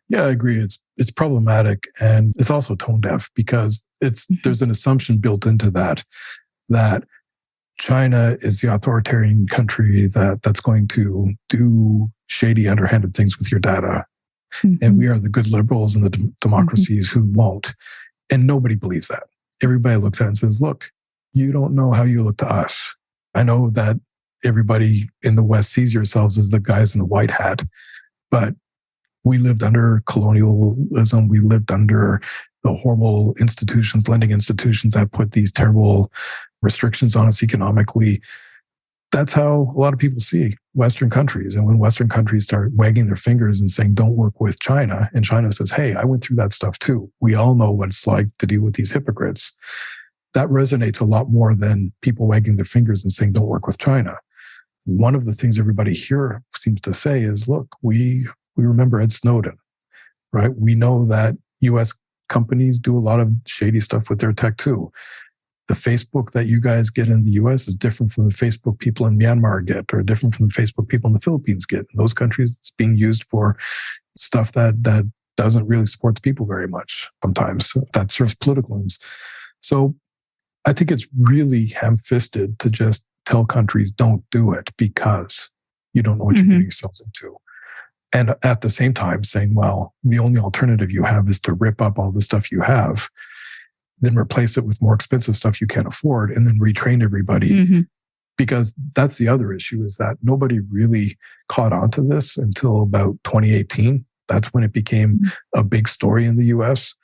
Yeah, I agree. It's problematic, and it's also tone deaf, because there's an assumption built into that China is the authoritarian country that's going to do shady, underhanded things with your data. And we are the good liberals and the democracies who won't. And nobody believes that. Everybody looks at it and says, look, you don't know how you look to us. I know that everybody in the West sees yourselves as the guys in the white hat, but we lived under colonialism. We lived under the horrible institutions, lending institutions that put these terrible restrictions on us economically. That's how a lot of people see Western countries. And when Western countries start wagging their fingers and saying, don't work with China, and China says, hey, I went through that stuff too. We all know what it's like to deal with these hypocrites. That resonates a lot more than people wagging their fingers and saying, don't work with China. One of the things everybody here seems to say is, look, we remember Ed Snowden, right? We know that US companies do a lot of shady stuff with their tech too. The Facebook that you guys get in the US is different from the Facebook people in Myanmar get, or different from the Facebook people in the Philippines get. In those countries, it's being used for stuff that doesn't really support the people very much sometimes. That serves political ends. So I think it's really ham-fisted to just tell countries don't do it because you don't know what you're getting yourselves into. And at the same time saying, well, the only alternative you have is to rip up all the stuff you have, then replace it with more expensive stuff you can't afford, and then retrain everybody. Because that's the other issue, is that nobody really caught on to this until about 2018. That's when it became a big story in the US.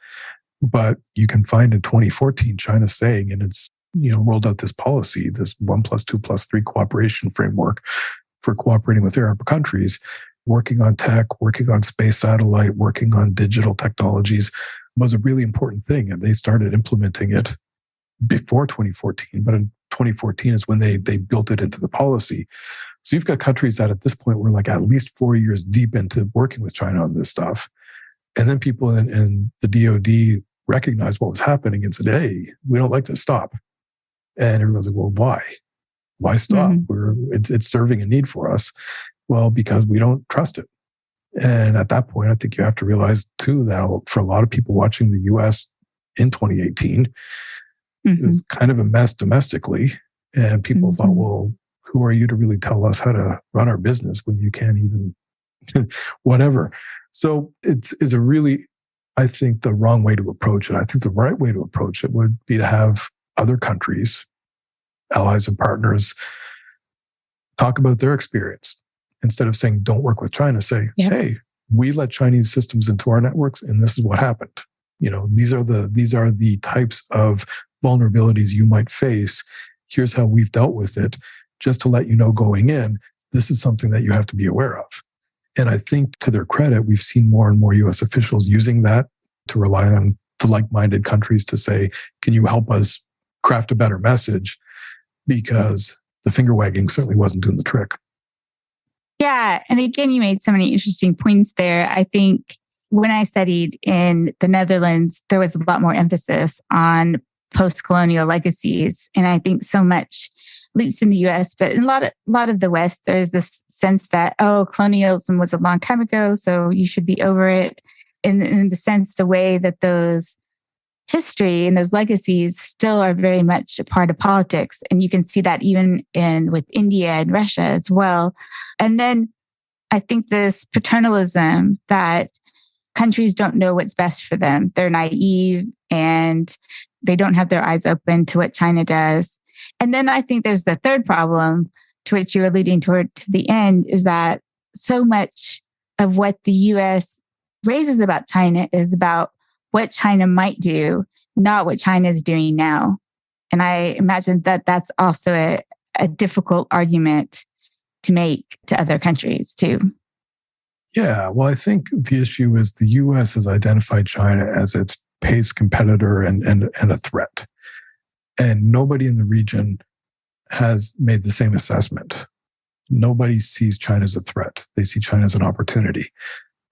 But you can find in 2014, China saying, and it's rolled out this policy, this 1+2+3 cooperation framework for cooperating with Arab countries, working on tech, working on space satellite, working on digital technologies, was a really important thing. And they started implementing it before 2014, but in 2014 is when they built it into the policy. So you've got countries that at this point were like at least 4 years deep into working with China on this stuff. And then people in the DOD recognized what was happening and said, hey, we don't like this, stop. And everyone's like, well, why? Why stop? It's serving a need for us. Well, because we don't trust it. And at that point, I think you have to realize too that for a lot of people watching the US in 2018, it was kind of a mess domestically. And people thought, well, who are you to really tell us how to run our business when you can't even whatever? So it's a really, I think, the wrong way to approach it. I think the right way to approach it would be to have other countries, allies and partners, talk about their experience. Instead of saying, don't work with China, say, hey, we let Chinese systems into our networks and this is what happened. These are the types of vulnerabilities you might face. Here's how we've dealt with it. Just to let you know going in, this is something that you have to be aware of. And I think to their credit, we've seen more and more US officials using that to rely on the like-minded countries to say, can you help us craft a better message? Because the finger wagging certainly wasn't doing the trick. Yeah. And again, you made so many interesting points there. I think when I studied in the Netherlands, there was a lot more emphasis on post-colonial legacies. And I think so much, at least in the US, but in a lot of the West, there's this sense that, colonialism was a long time ago, so you should be over it. In the sense, the way that those history and those legacies still are very much a part of politics. And you can see that even with India and Russia as well. And then I think this paternalism that countries don't know what's best for them. They're naive and they don't have their eyes open to what China does. And then I think there's the third problem to which you're alluding toward to the end, is that so much of what the US raises about China is about what China might do, not what China is doing now. And I imagine that that's also a difficult argument to make to other countries too. Yeah, well, I think the issue is the US has identified China as its pace competitor and a threat. And nobody in the region has made the same assessment. Nobody sees China as a threat. They see China as an opportunity.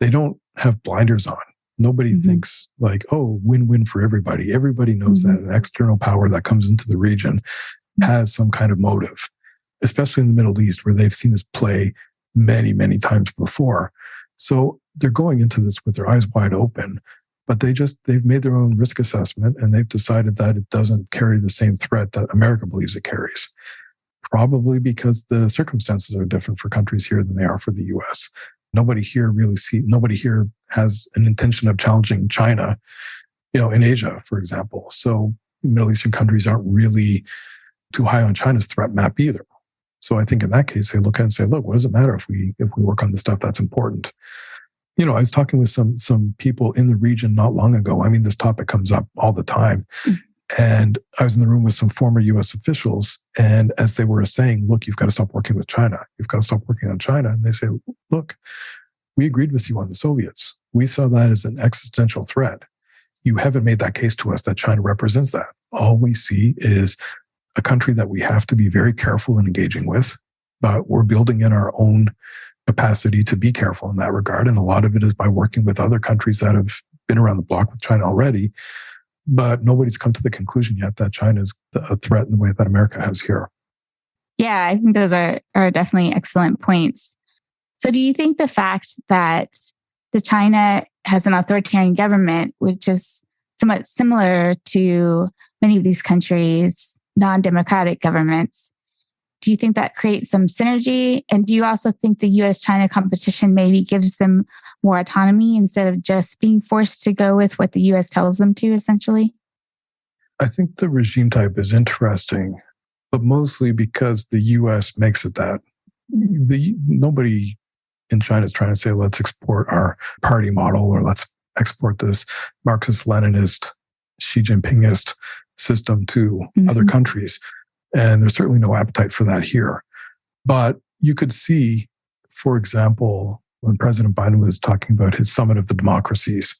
They don't have blinders on. Nobody thinks like, win-win for everybody. Everybody knows that an external power that comes into the region has some kind of motive, especially in the Middle East, where they've seen this play many, many times before. So they're going into this with their eyes wide open, but they've made their own risk assessment and they've decided that it doesn't carry the same threat that America believes it carries. Probably because the circumstances are different for countries here than they are for the US. Nobody here has an intention of challenging China, in Asia, for example. So Middle Eastern countries aren't really too high on China's threat map either. So I think in that case, they look at it and say, look, what does it matter if we work on the stuff that's important? I was talking with some people in the region not long ago. I mean, this topic comes up all the time. And I was in the room with some former US officials. And as they were saying, look, you've got to stop working with China. You've got to stop working on China. And they say, look, we agreed with you on the Soviets. We saw that as an existential threat. You haven't made that case to us that China represents that. All we see is a country that we have to be very careful in engaging with, but we're building in our own capacity to be careful in that regard. And a lot of it is by working with other countries that have been around the block with China already. But nobody's come to the conclusion yet that China is a threat in the way that America has here. Yeah, I think those are definitely excellent points. So do you think the fact that China has an authoritarian government, which is somewhat similar to many of these countries' non-democratic governments, do you think that creates some synergy? And do you also think the US-China competition maybe gives them more autonomy instead of just being forced to go with what the US tells them to, essentially? I think the regime type is interesting, but mostly because the US makes it that. Nobody in China is trying to say, let's export our party model or let's export this Marxist-Leninist, Xi Jinpingist system to other countries. And there's certainly no appetite for that here. But you could see, for example, when President Biden was talking about his summit of the democracies,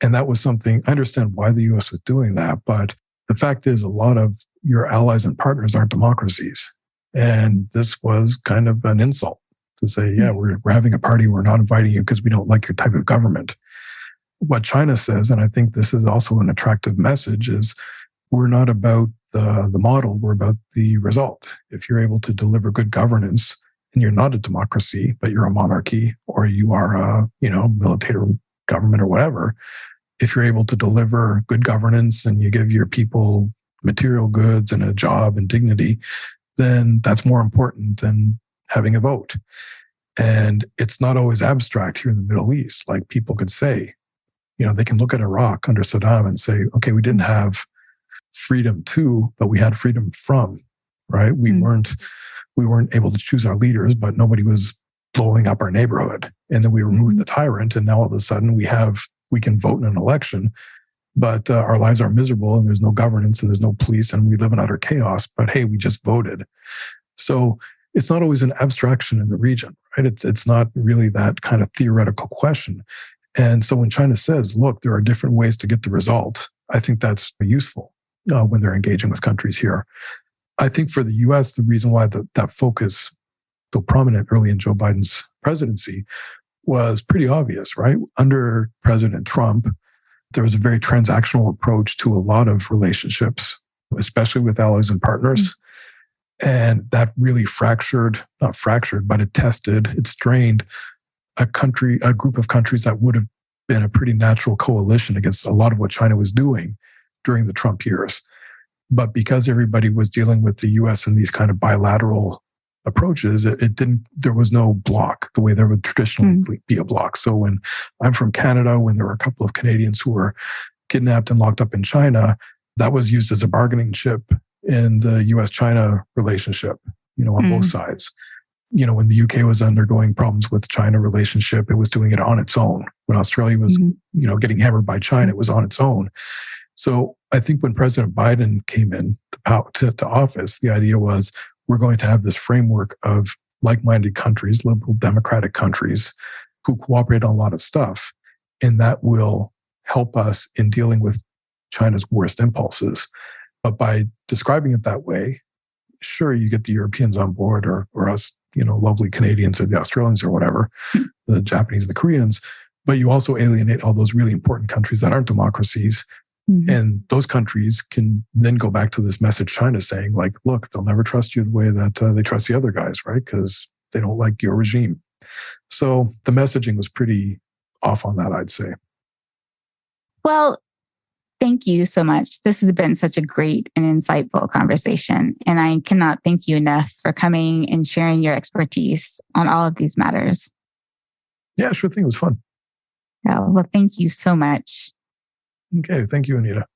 and that was something, I understand why the US was doing that, but the fact is a lot of your allies and partners aren't democracies. And this was kind of an insult to say, yeah, we're having a party, we're not inviting you because we don't like your type of government. What China says, and I think this is also an attractive message, is we're not about the model, we're about the result. If you're able to deliver good governance and you're not a democracy, but you're a monarchy or you are a, military government or whatever, if you're able to deliver good governance and you give your people material goods and a job and dignity, then that's more important than having a vote. And it's not always abstract here in the Middle East. Like people could say, they can look at Iraq under Saddam and say, okay, we didn't have freedom to, but we had freedom from, right? We weren't able to choose our leaders, but nobody was blowing up our neighborhood. And then we removed the tyrant, and now all of a sudden we can vote in an election, but our lives are miserable, and there's no governance, and there's no police, and we live in utter chaos. But hey, we just voted. So it's not always an abstraction in the region, right? It's not really that kind of theoretical question. And so when China says, look, there are different ways to get the result, I think that's useful when they're engaging with countries here. I think for the US, the reason why that focus so prominent early in Joe Biden's presidency was pretty obvious, right? Under President Trump, there was a very transactional approach to a lot of relationships, especially with allies and partners. And that really not fractured, but it strained a group of countries that would have been a pretty natural coalition against a lot of what China was doing during the Trump years. But because everybody was dealing with the US in these kind of bilateral approaches, there was no block the way there would traditionally be a block. So when I'm from Canada, when there were a couple of Canadians who were kidnapped and locked up in China, that was used as a bargaining chip in the US-China relationship, on both sides. When the UK was undergoing problems with China relationship, it was doing it on its own. When Australia was, getting hammered by China, it was on its own. So I think when President Biden came in to office, the idea was we're going to have this framework of like-minded countries, liberal democratic countries, who cooperate on a lot of stuff, and that will help us in dealing with China's worst impulses. But by describing it that way, sure, you get the Europeans on board or us, lovely Canadians or the Australians or whatever, the Japanese, the Koreans, but you also alienate all those really important countries that aren't democracies. And those countries can then go back to this message China's saying, like, look, they'll never trust you the way that they trust the other guys, right? Because they don't like your regime. So the messaging was pretty off on that, I'd say. Well, thank you so much. This has been such a great and insightful conversation. And I cannot thank you enough for coming and sharing your expertise on all of these matters. Yeah, sure thing. It was fun. Yeah, well, thank you so much. Okay. Thank you, Anita.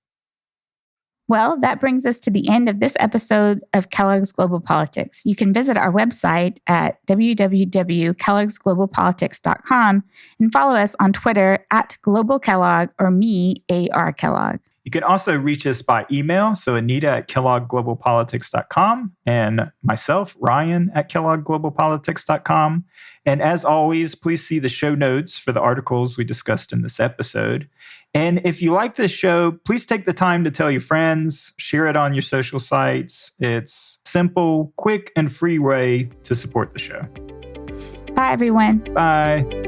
Well, that brings us to the end of this episode of Kellogg's Global Politics. You can visit our website at www.kellogg'sglobalpolitics.com and follow us on Twitter at Global Kellogg or me, A.R. Kellogg. You can also reach us by email. So Anita at kellogg'sglobalpolitics.com and myself, Ryan at kellogg'sglobalpolitics.com. And as always, please see the show notes for the articles we discussed in this episode. And if you like this show, please take the time to tell your friends, share it on your social sites. It's simple, quick, and free way to support the show. Bye, everyone. Bye.